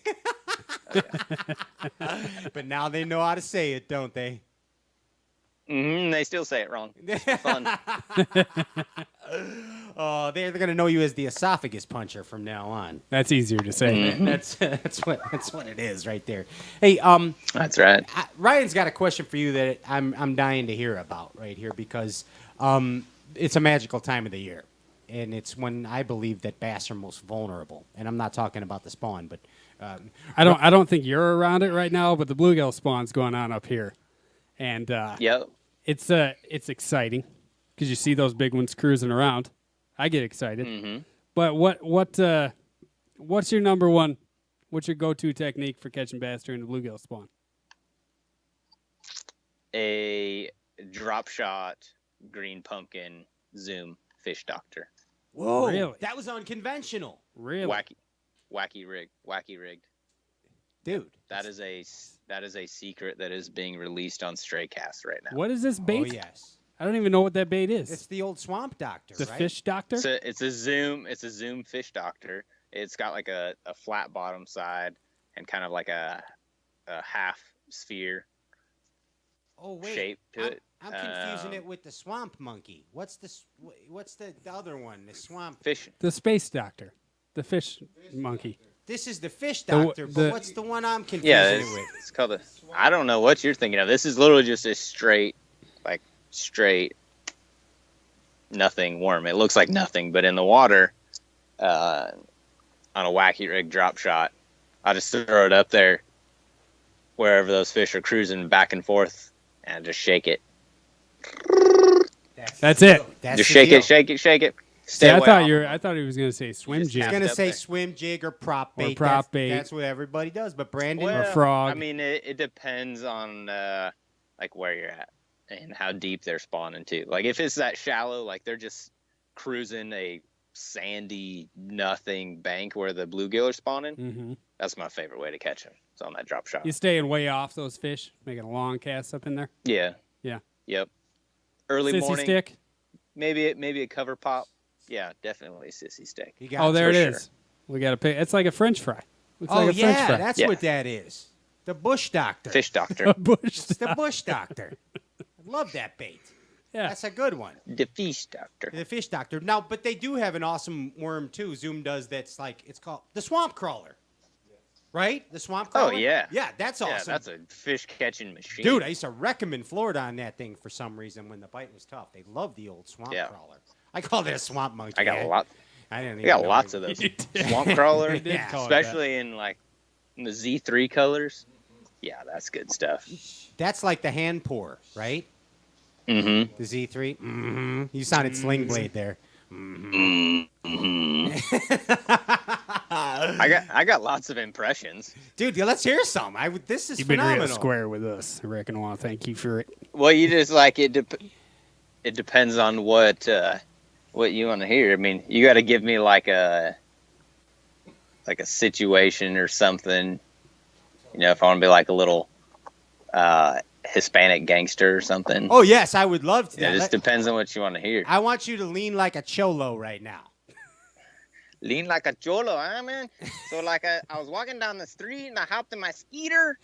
But now they know how to say it, don't they? They still say it wrong. It's fun. Oh, they're going to know you as the esophagus puncher from now on. That's easier to say. That's what it is right there. Hey, That's right. Ryan's got a question for you that I'm dying to hear about right here because it's a magical time of the year, and it's when I believe that bass are most vulnerable. And I'm not talking about the spawn, but I don't think you're around it right now, but the bluegill spawn's going on up here, and Yep. it's exciting because you see those big ones cruising around. I get excited. But what's your number one? What's your go-to technique for catching bass during the bluegill spawn? A drop shot green pumpkin zoom fish doctor. whoa, Really? that was unconventional, Really? Wacky rigged. dude. That is a secret that is being released on Straycast right now. What is this bait? Oh yes, I don't even know what that bait is. it's the old swamp doctor. the right? fish doctor? It's a zoom fish doctor. It's got like a flat bottom side and kind of like a half sphere Oh wait, shape to it. I'm confusing it with the swamp monkey. What's the other one? The swamp. Fish. The space doctor. The fish monkey. This is the fish The- doctor, the- but what's the one I'm confusing Yeah, it with? it's called a. I don't know what you're thinking of. This is literally just a straight nothing worm. It looks like nothing, but in the water, on a wacky rig drop shot, I just throw it up there wherever those fish are cruising back and forth, and just shake it. That's it. That's Just the shake deal. it, shake it, shake it. See, Stay I away thought off. I thought he was going to say swim just jig. He's Yeah. gonna Up say there. swim jig or prop Or bait. prop that's, bait. That's what everybody does. But Brandon, Well, frog. I mean, it depends on like where you're at and how deep they're spawning too. Like if it's that shallow, like they're just cruising a sandy nothing bank where the bluegill are spawning. That's my favorite way to catch them. It's on that drop shot. You staying way off those fish, making a long cast up in there. Yeah. Yeah. Yep. Early Sissy morning. stick. Maybe a cover pop. Yeah, definitely sissy stick. you got Oh, there it for is. sure. We got to pick. It's like a French fry. Looks Oh like a French yeah, fry. that's Yeah. what that is. The bush doctor. Fish doctor. Bush. It's the bush doctor. I love that bait. Yeah. That's a good one. The fish doctor. The fish doctor. Now, but they do have an awesome worm too. Zoom does. That's like it's called the swamp crawler. right? The swamp Oh, crawler. yeah. Yeah, that's awesome. Yeah, that's a fish catching machine. Dude, I used to wreck them in Florida on that thing for some reason when the bite was tough. They love the old swamp crawler. I called it a swamp monkey. I got eh? a lot. I didn't We even got know lots it. of those swamp crawler, Yeah. especially in the Z3 colors. Yeah, that's good stuff. That's like the hand pour, right? Mm-hmm. The Z3. Mm-hmm. You sounded Sling Blade there. I got lots of impressions. Dude, let's hear some. This is You've been phenomenal. real square with us. I reckon I want to thank you for it. Well, you just like it. It depends on what you want to hear. I mean, you got to give me like a situation or something. You know, if I want to be like a little Hispanic gangster or something. Oh yes, I would love to. It just depends on what you want to hear. I want you to lean like a cholo right now. Lean like a cholo, huh, man? So like I was walking down the street and I hopped in my skeeter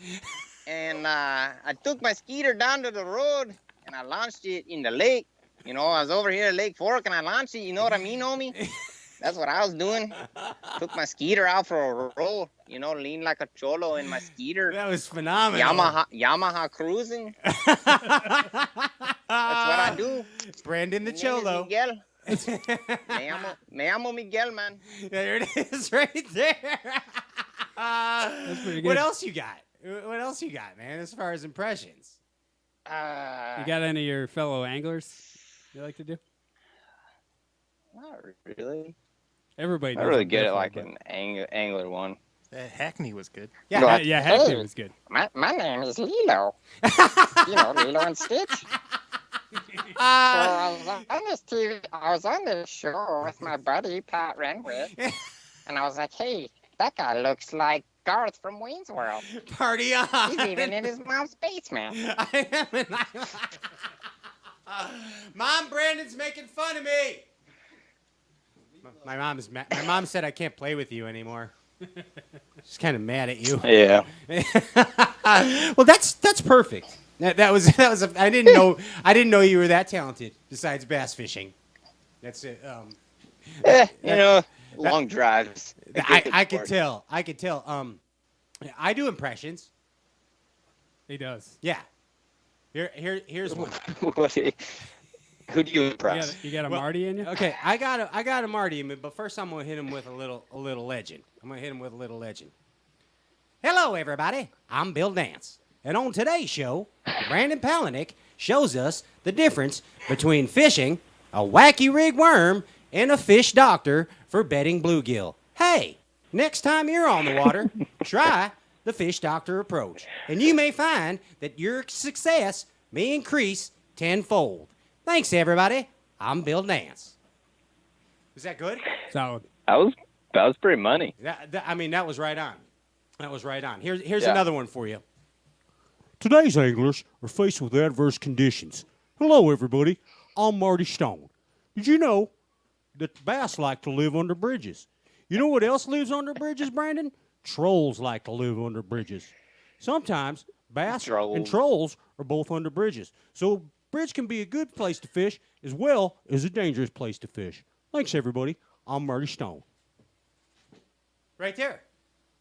and I took my skeeter down to the road and I launched it in the lake. You know, I was over here at Lake Fork and I launched it. You know what I mean, homie? That's what I was doing. Took my skeeter out for a roll. You know, lean like a cholo in my skeeter. That was phenomenal. Yamaha cruising. That's what I do. Brandon the My name is Cholo. Miguel. Me amo Miguel, man. There it is, right there. That's pretty good. What else you got? What else you got, man? As far as impressions, You got any of your fellow anglers you like to do? Not really. Everybody. I does really it get it different, like an angler one. Hackney was good. Yeah, No, Yeah, Hackney was good. My name is Lilo. You know, Lilo and Stitch. So I was on this show with my buddy Pat Renwick, and I was like, "Hey, that guy looks like Garth from Wayne's World. Party on! He's even in his mom's basement." I am. Mom, Brandon's making fun of me. My mom said I can't play with you anymore. She's kind of mad at you. Yeah. Well, that's perfect. That was I didn't know you were that talented. Besides bass fishing, that's it. Long drives. I could tell. I do impressions. He does. Yeah. Here's one. Who do you impress? You got a Marty in you? Okay, I got a Marty in me, but first I'm gonna hit him with a little legend. I'm gonna hit him with a little legend. Hello, everybody. I'm Bill Dance, and on today's show, Brandon Palaniuk shows us the difference between fishing a wacky rig worm and a fish doctor for bedding bluegill. Hey, next time you're on the water, try the fish doctor approach, and you may find that your success may increase tenfold. Thanks, everybody. I'm Bill Dance. Was that good? Solid. That was pretty money. That was right on. That was right on. Here's Yeah. another one for you. Today's anglers are faced with adverse conditions. Hello, everybody. I'm Marty Stone. Did you know that bass like to live under bridges? You know what else lives under bridges, Brandon? Trolls like to live under bridges. Sometimes bass and trolls are both under bridges. So bridge can be a good place to fish as well as a dangerous place to fish. Thanks, everybody. I'm Marty Stone. Right there.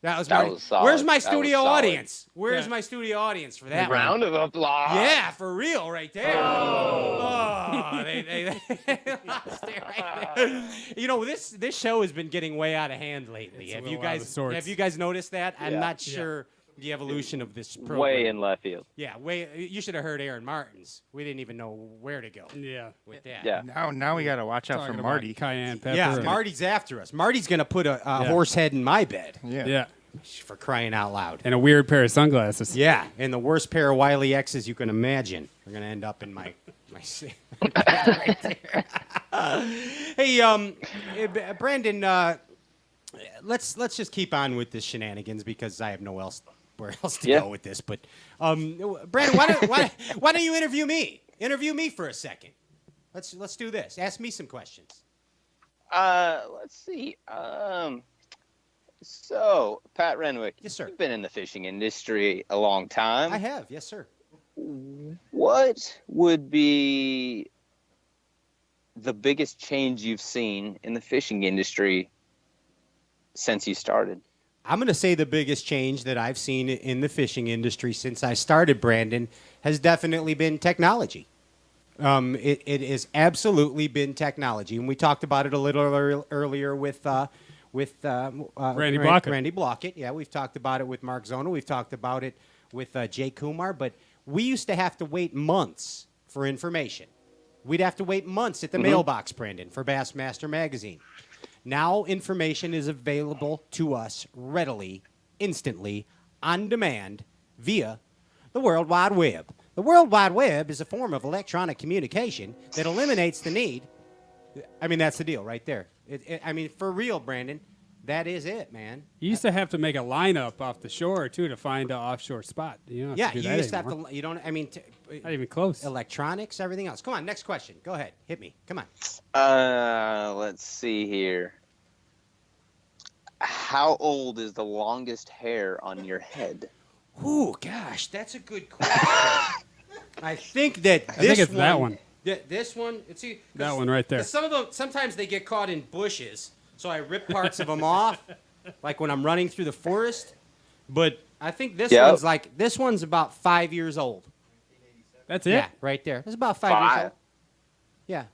That was solid. Where's my That was studio solid. audience? Where's my studio audience for that Round one? of applause. Yeah, for real, right there. Oh, they lost it right there. You know, this show has been getting way out of hand lately. It's a Have you little out of guys sorts. noticed that? I'm Yeah. not sure the evolution of this program. Way in left field. Yeah, you should have heard Aaron Martin's. We didn't even know where to go Yeah. with that. Yeah. Now we got to watch out Talking for about Marty. Cayenne pepper. Yeah, and- Marty's after us. Marty's going to put a horse head in my bed, Yeah. for crying out loud. And a weird pair of sunglasses. Yeah, and the worst pair of Wiley X's you can imagine are going to end up in my right there. Hey, Brandon, let's just keep on with this shenanigans because I have nowhere else to go with this. But Brandon, why don't you interview me? Interview me for a second. Let's do this. Ask me some questions. Let's see. So, Pat Renwick, Yes, sir. you've been in the fishing industry a long time. I have, yes, sir. What would be the biggest change you've seen in the fishing industry since you started? I'm going to say the biggest change that I've seen in the fishing industry since I started, Brandon, has definitely been technology. It has absolutely been technology, and we talked about it a little earlier with Randy Blaukat. Randy Blaukat. Yeah, we've talked about it with Mark Zona. We've talked about it with Jay Kumar. But we used to have to wait months for information. We'd have to wait months at the mailbox, Brandon, for Bassmaster magazine. Now information is available to us readily, instantly, on demand, via the World Wide Web. The World Wide Web is a form of electronic communication that eliminates the need. I mean, that's the deal right there. I mean, for real, Brandon, that is it, man. You used to have to make a lineup off the shore, too, to find an offshore spot. You don't have to do you that used to anymore. have to, you don't, I mean, Not even close. Electronics, everything else. Come on, next question. Go ahead. Hit me. Come on. Let's see here. How old is the longest hair on your head? Ooh, gosh, that's a good question. I think that this I think it's that one. This one, That one right there. 'cause some of them, sometimes they get caught in bushes, so I rip parts of them off, like when I'm running through the forest. But I think this one's about 5 years old. That's it? Yeah, right there. It's about 5 years old. Yeah,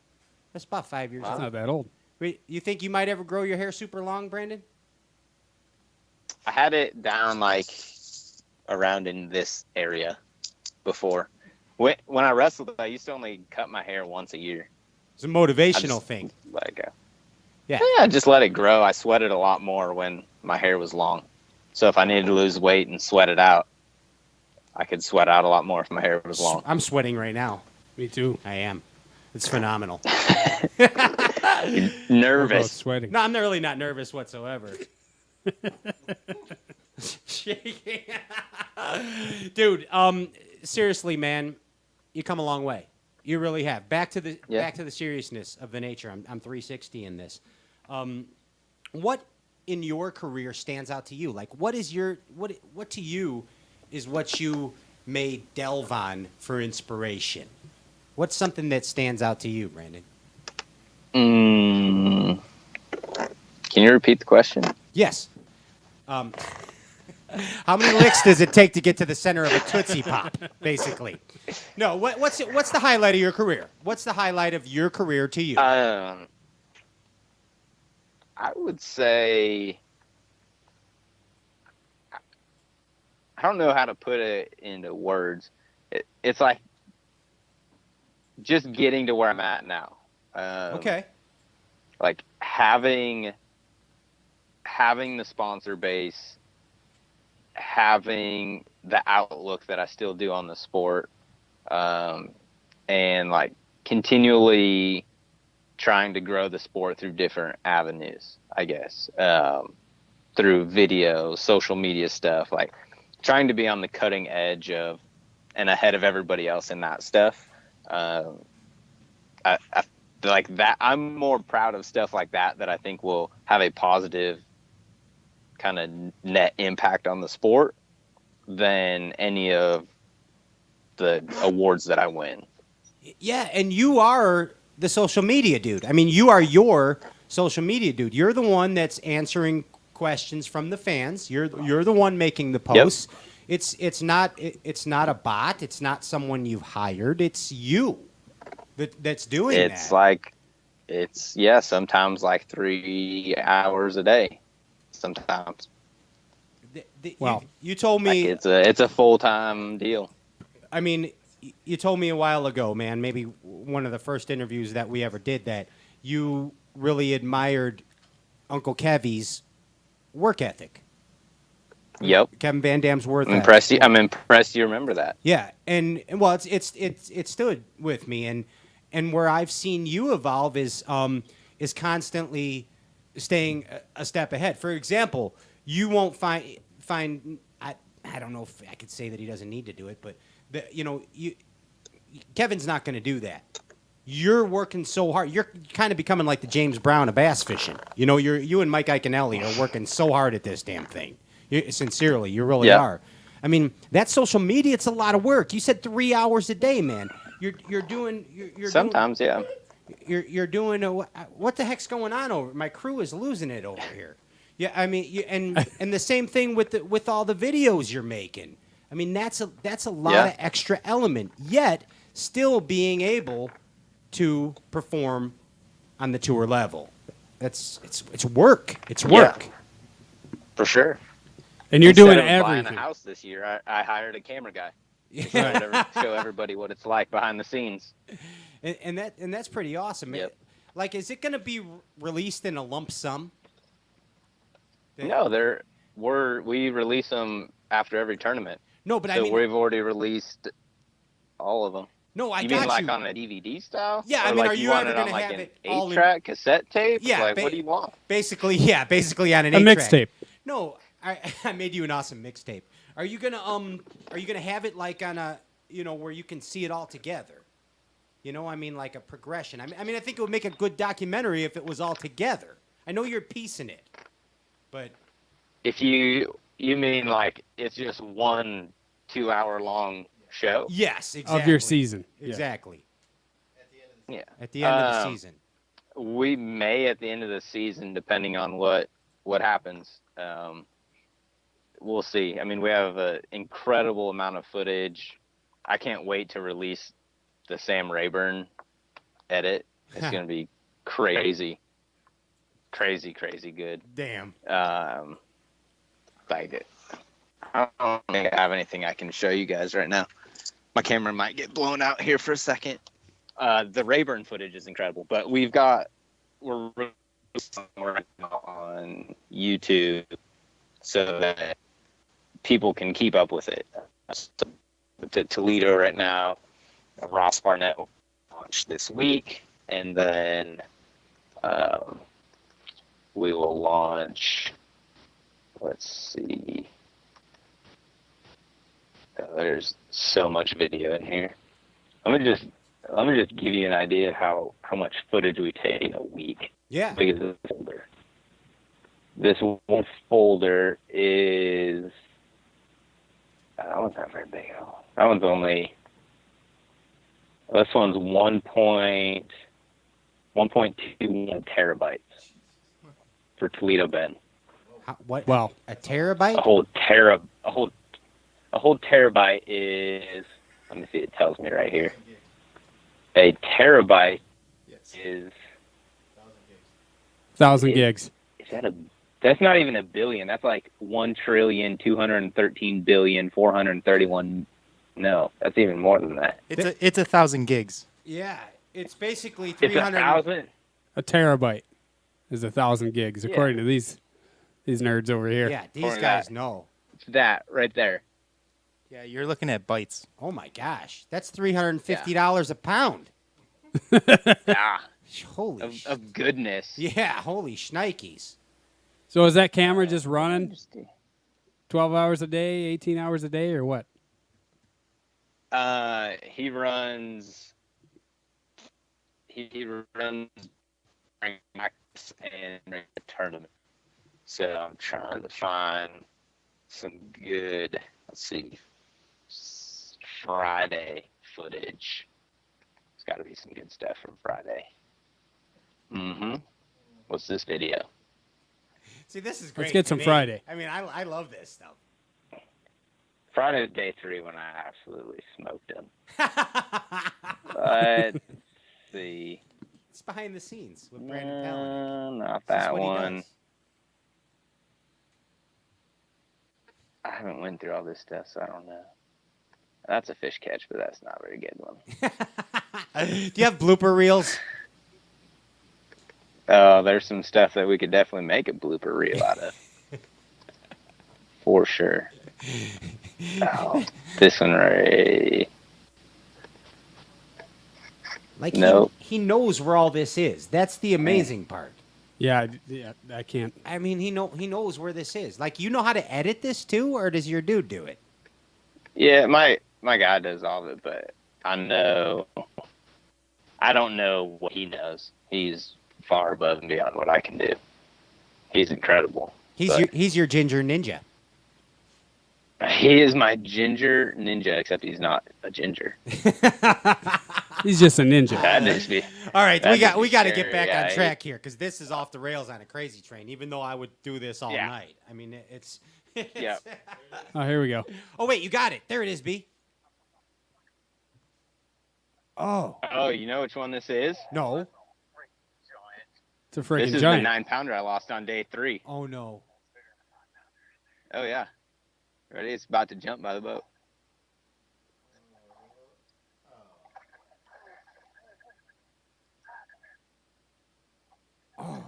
that's about 5 years old. That's not that old. Wait, you think you might ever grow your hair super long, Brandon? I had it down like around in this area before. When I wrestled, I used to only cut my hair once a year. It's a motivational thing. Let it go. Yeah. Yeah, just let it grow. I sweated a lot more when my hair was long. So if I needed to lose weight and sweat it out, I could sweat out a lot more if my hair was long. I'm sweating right now. Me too. I am. It's phenomenal. Nervous. Sweating. No, I'm really not nervous whatsoever. Dude, seriously, man, you come a long way. You really have. Back to the seriousness of the nature. I'm 360 in this. What in your career stands out to you? Like, what to you is what you may delve on for inspiration? What's something that stands out to you, Brandon? Can you repeat the question? Yes. How many licks does it take to get to the center of a Tootsie Pop, basically? No, what's the highlight of your career? What's the highlight of your career to you? I would say, I don't know how to put it into words. It's like just getting to where I'm at now. Okay. Like having the sponsor base, having the outlook that I still do on the sport, and like continually trying to grow the sport through different avenues, I guess, through video, social media stuff, like trying to be on the cutting edge of and ahead of everybody else in that stuff. I like that. I'm more proud of stuff like that I think will have a positive kind of net impact on the sport than any of the awards that I win. Yeah, and you are the social media dude. I mean, you are your social media dude. You're the one that's answering questions from the fans. You're the one making the posts. Yep. It's not a bot. It's not someone you've hired. It's you that's doing that. It's like sometimes like 3 hours a day. Sometimes. Wow. You told me like it's a full-time deal. I mean, you told me a while ago, man, maybe one of the first interviews that we ever did, that you really admired Uncle Kevy's work ethic. Yep. Kevin Van Dam's work ethic. I'm impressed you remember that. Yeah, and well, it's stood with me, and where I've seen you evolve is constantly staying a step ahead. For example, you won't find I don't know if I could say that he doesn't need to do it, but Kevin's not going to do that. You're working so hard. You're kind of becoming like the James Brown of bass fishing. You and Mike Iaconelli are working so hard at this damn thing. Sincerely, you really are. I mean, that social media, it's a lot of work. You said 3 hours a day, man. You're doing. Sometimes, You're doing what the heck's going on over? My crew is losing it over here. Yeah, I mean, and the same thing with all the videos you're making. I mean, that's a lot of extra element, yet still being able to perform on the tour level. It's work. It's work. Yeah, for sure. And you're Instead doing of everything. buying a house this year, I hired a camera guy. Yeah. Show everybody what it's like behind the scenes. And that's pretty awesome. Yep. Like, is it going to be released in a lump sum? No, we release them after every tournament. No, but so I mean, we've already released all of them. No, I you got mean like you. on a DVD style? Yeah, I Or mean, like are you want ever it on gonna like have an it all 8-track cassette tape? Yeah, like what do you want? Basically on an A 8-track. mixtape. No, I made you an awesome mixtape. Are you gonna have it like on a where you can see it all together? I mean, like a progression. I mean, I think it would make a good documentary if it was all together. I know you're piecing it, but If you mean like it's just 1 2-hour long show? yes, exactly. Of your season. Yeah. Exactly. Yeah. At the end of the season. We may at the end of the season, depending on what happens. We'll see. I mean, we have an incredible amount of footage. I can't wait to release the Sam Rayburn edit. It's going to be crazy. Crazy good. Damn. Like, I don't think I have anything I can show you guys right now. My camera might get blown out here for a second. The Rayburn footage is incredible, but we're right now on YouTube so that people can keep up with it. The Toledo right now, Ross Barnett will launch this week, and then we will launch. Let's see. There's so much video in here. Let me just give you an idea of how much footage we take in a week. Yeah. Big as this folder. This one folder is that one's not very big at all. That one's only. This one's 1.21 terabytes for Toledo Bend. What? Wow. A terabyte? A whole terabyte is. Let me see. It tells me right here. A terabyte is 1,000 gigs. Is that that's not even a billion. That's like 1,213,431. No, that's even more than that. It's 1,000 gigs. Yeah, it's basically It's 300. 1,000. A terabyte is 1,000 gigs, according to these nerds over here. Yeah, these guys know. It's that right there. Yeah, you're looking at bytes. Oh my gosh, that's $350 a pound. Ah, Holy of goodness. Yeah, holy shnikes. So is that camera just running 12 hours a day, 18 hours a day, or what? He runs during practice and during the tournament. So I'm trying to find some good, let's see, Friday footage. There's got to be some good stuff from Friday. What's this video? See, this is great. Let's get some to me. Friday. I mean, I love this stuff. Friday's day 3 when I absolutely smoked him. Let's see. It's behind the scenes with Brandon Palaniuk. Not This is that what he one. does. I haven't went through all this stuff, so I don't know. That's a fish catch, but that's not a very good one. Do you have blooper reels? There's some stuff that we could definitely make a blooper reel out of. For sure. Oh, this one right. Like Nope. he knows where all this is. That's the amazing part. Yeah, I can't. I mean, he knows where this is. Like, you know how to edit this too, or does your dude do it? Yeah, my guy does all of it, but I don't know what he does. He's far above and beyond what I can do. He's incredible. He's your ginger ninja. He is my ginger ninja, except he's not a ginger. He's just a ninja. That'd just be. All right, that'd we be got to scary, get back yeah, on track here because this is off the rails on a crazy train. Even though I would do this all night. I mean, it's. Yeah. Oh, here we go. Oh wait, you got it. There it is, B. Oh. Oh, you know which one this is? No. It's a freaking This is giant. the 9-pounder I lost on day 3. Oh no. Oh yeah. Ready? It's about to jump by the boat. Oh.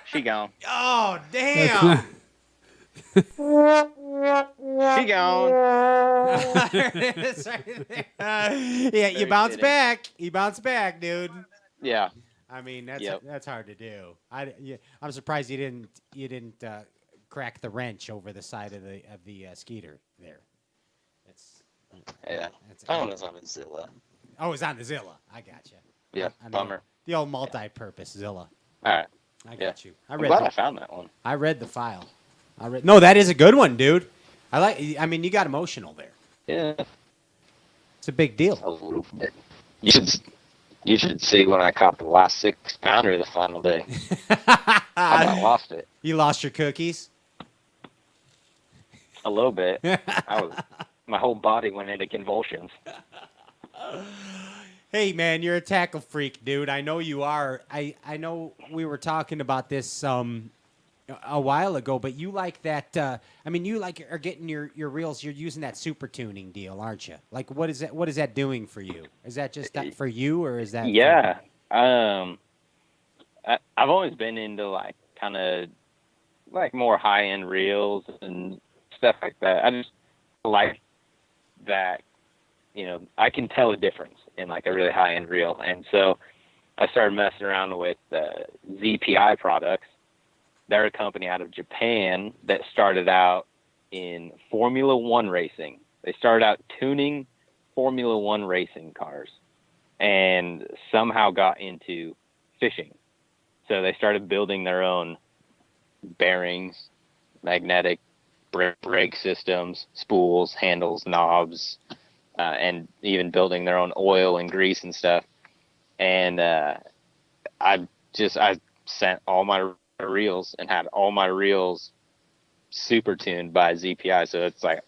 She gone. Oh damn. She gone. It's right there. Yeah, you bounce back. You bounce back, dude. Yeah. I mean, that's hard to do. I'm surprised you didn't crack the wrench over the side of the skeeter there. Yeah. Oh, it's on the Zilla. Oh, it's on the Zilla. I got you. Yeah. Bummer. The old multi-purpose Zilla. All right. I got you. I'm glad I found that one. I read the file. No, that is a good one, dude. I mean, you got emotional there. Yeah. It's a big deal. A little bit. You should see when I caught the last 6-pounder the final day. I about lost it. You lost your cookies? A little bit. My whole body went into convulsions. Hey, man, you're a tackle freak, dude. I know you are. I know we were talking about this a while ago, but you like that. You are getting your reels. You're using that super tuning deal, aren't you? Like, what is that? What is that doing for you? Is that just that for you, or is that? Yeah. I've always been into like kind of like more high end reels and stuff like that. I just like that. I can tell a difference in like a really high end reel, and so I started messing around with ZPI products. They're a company out of Japan that started out in Formula One racing. They started out tuning Formula One racing cars and somehow got into fishing. So they started building their own bearings, magnetic brake systems, spools, handles, knobs, and even building their own oil and grease and stuff. And I sent all my reels and had all my reels super tuned by ZPI. So it's like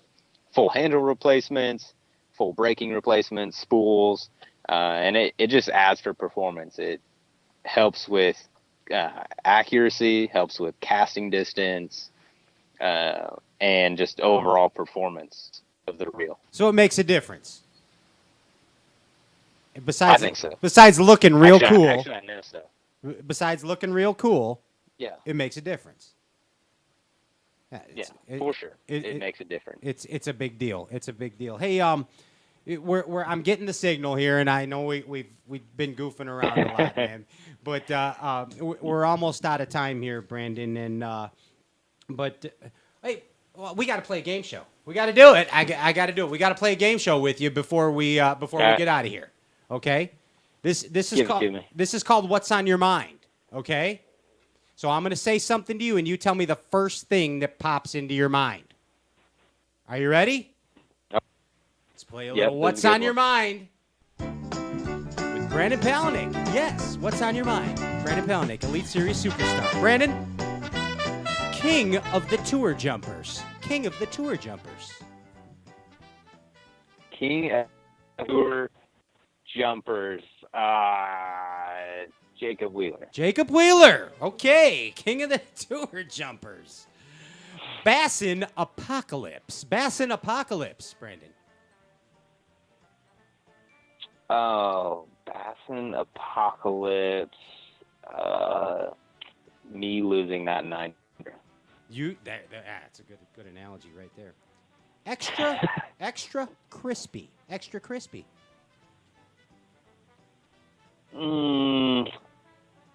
full handle replacements, full braking replacements, spools, and it just adds for performance. It helps with accuracy, helps with casting distance, and just overall performance of the reel. So it makes a difference. Besides, I think so. Besides looking real cool. Actually, I know so. Besides looking real cool. Yeah. It makes a difference. For sure. It makes a difference. It's a big deal. It's a big deal. Hey, I'm getting the signal here, and I know we've been goofing around a lot, man. But we're almost out of time here, Brandon. And hey, well, we got to play a game show. We got to do it. I got to do it. We got to play a game show with you before we get out of here. Okay. This is called What's on Your Mind. Okay. So I'm going to say something to you, and you tell me the first thing that pops into your mind. Are you ready? Yep. Let's play a little What's on Your Mind with Brandon Palaniuk. Yes, What's on Your Mind? Brandon Palaniuk, Elite Series superstar. Brandon, King of the Tour Jumpers. King of the Tour Jumpers. King of the Tour Jumpers. Jacob Wheeler. Jacob Wheeler. Okay. King of the Tour Jumpers. Bassin Apocalypse. Bassin Apocalypse, Brandon. Oh, Bassin Apocalypse. Me losing that 9. That's a good analogy right there. Extra crispy. Extra crispy.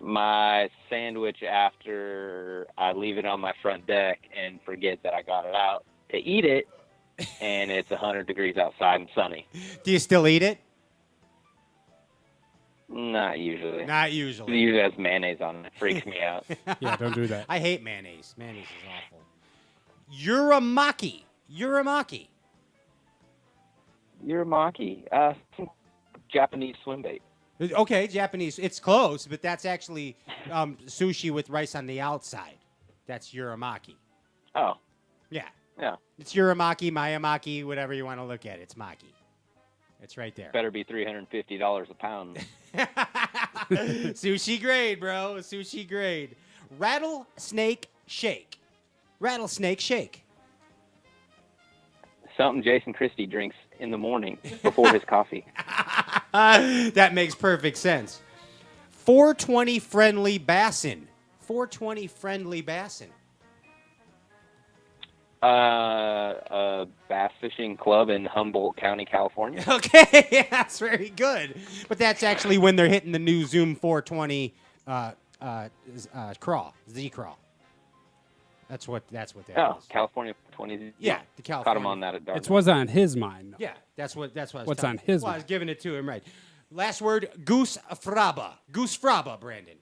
My sandwich after I leave it on my front deck and forget that I got it out to eat it, and it's 100 degrees outside and sunny. Do you still eat it? Not usually. Not usually. It usually has mayonnaise on it. It freaks me out. Yeah, don't do that. I hate mayonnaise. Mayonnaise is awful. Uramaki. Japanese swim bait. Okay, Japanese. It's close, but that's actually sushi with rice on the outside. That's uramaki. Oh. Yeah. Yeah. It's uramaki, mayamaki, whatever you want to look at. It's maki. It's right there. Better be $350 a pound. Sushi grade, bro. Sushi grade. Rattlesnake shake. Rattlesnake shake. Something Jason Christie drinks in the morning before his coffee. That makes perfect sense. 420 friendly bassin. 420 friendly bassin. A bass fishing club in Humboldt County, California. Okay, that's very good. But that's actually when they're hitting the new Zoom 420 crawl, Z crawl. That's what that is. California 20. Yeah, the California. Caught him on that at dark. It's what's on his mind. Yeah, that's what I was What's telling on his Well, I mind. was giving it to him, right. Last word, goose fraba. Goose fraba, Brandon.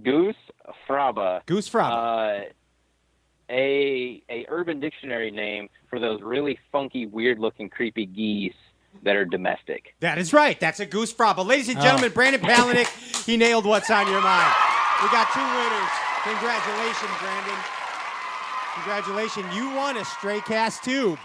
Goose fraba. Goose fraba. A Urban Dictionary name for those really funky, weird-looking, creepy geese that are domestic. That is right. That's a goose fraba. Ladies and gentlemen, Brandon Palaniuk, he nailed what's on your mind. We got 2 winners. Congratulations, Brandon. Congratulations. You won a Stray Cast tube.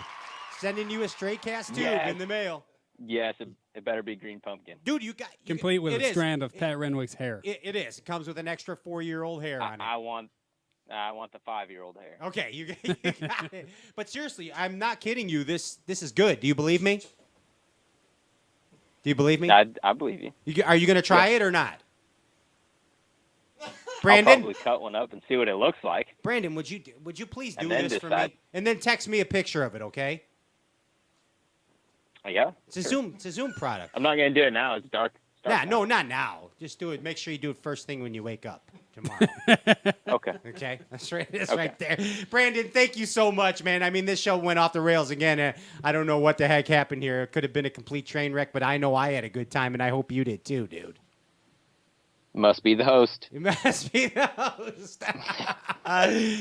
Sending you a Stray Cast tube in the mail. Yes, it better be green pumpkin. Dude, you got... Complete with a strand of Pat Renwick's hair. It is. It comes with an extra 4-year-old hair on it. I want the 5-year-old hair. Okay, you got it. But seriously, I'm not kidding you. This is good. Do you believe me? Do you believe me? I believe you. Are you going to try it or not? Brandon? I'll probably cut one up and see what it looks like. Brandon, would you please do And then this for decide. me? And then text me a picture of it, okay? Yeah. It's a Zoom product. I'm not going to do it now. It's dark. No, not now. Just do it. Make sure you do it first thing when you wake up tomorrow. Okay. Okay. That's right. That's right there. Brandon, thank you so much, man. I mean, this show went off the rails again. I don't know what the heck happened here. It could have been a complete train wreck, but I know I had a good time, and I hope you did too, dude. Must be the host. It must be the host.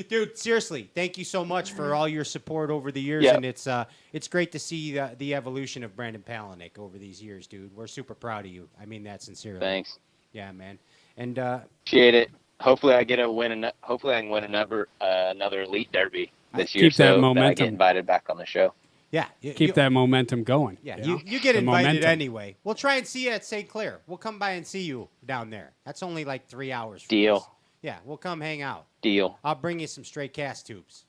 Dude, seriously, thank you so much for all your support over the years, and it's great to see the evolution of Brandon Palaniuk over these years, dude. We're super proud of you. I mean that sincerely. Thanks. Yeah, man. And appreciate it. Hopefully, I get a win. Hopefully, I can win another Elite Derby this year. Keep that so momentum. That I get invited back on the show. Yeah. Keep that momentum going. Yeah, you know? you get The invited momentum. anyway. We'll try and see you at St. Clair. We'll come by and see you down there. That's only like 3 hours. From Deal. us. Yeah, we'll come hang out. Deal. I'll bring you some straight cast tubes.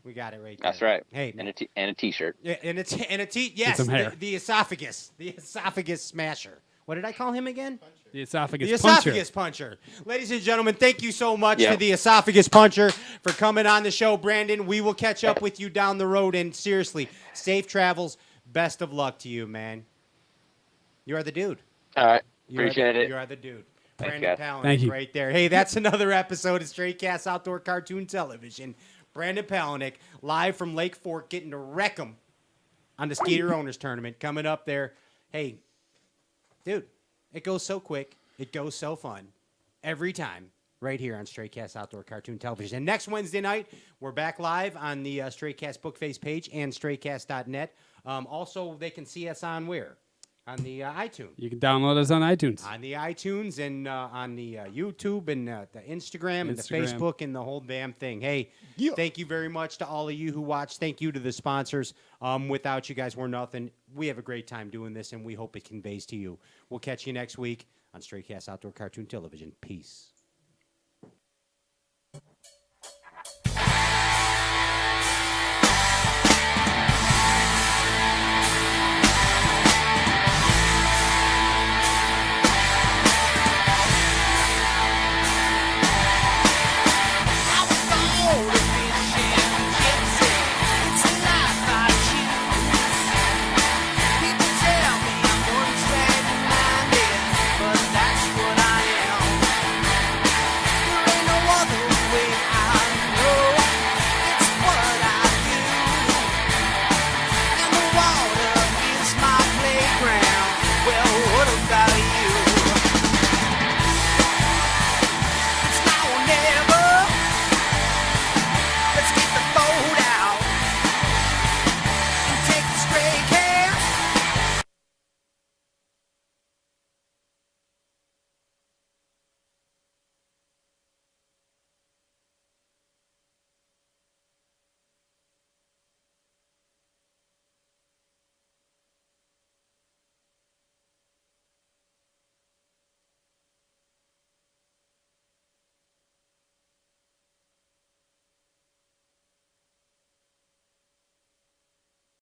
We got it right there. That's right. Hey, man. And a T-shirt. Yeah, and yes, some hair. the esophagus smasher. What did I call him again? The esophagus The puncher. esophagus puncher. Ladies and gentlemen, thank you so much Yeah. to the esophagus puncher for coming on the show, Brandon. We will catch up with you down the road, and seriously, safe travels. Best of luck to you, man. You are the dude. All right. You are Appreciate the- it. You are the dude. Thanks, Brandon guys. Palaniuk Thank you. right there. Hey, that's another episode of Straight Cast Outdoor Cartoon Television. Brandon Palaniuk live from Lake Fork, getting to wreck 'em on the Skeeter Owners Tournament coming up there. Hey, dude, it goes so quick. It goes so fun every time right here on Straight Cast Outdoor Cartoon Television. And next Wednesday night, we're back live on the Straight Cast Bookface page and straightcast.net. Also, they can see us on where? On the iTunes. You can download us on iTunes. On the iTunes and on the YouTube and the Instagram and the Instagram. Facebook and the whole damn thing. Hey, thank you very much to all of you who watch. Thank you to the sponsors. Without you guys, we're nothing. We have a great time doing this, and we hope it conveys to you. We'll catch you next week on Straight Cast Outdoor Cartoon Television. Peace.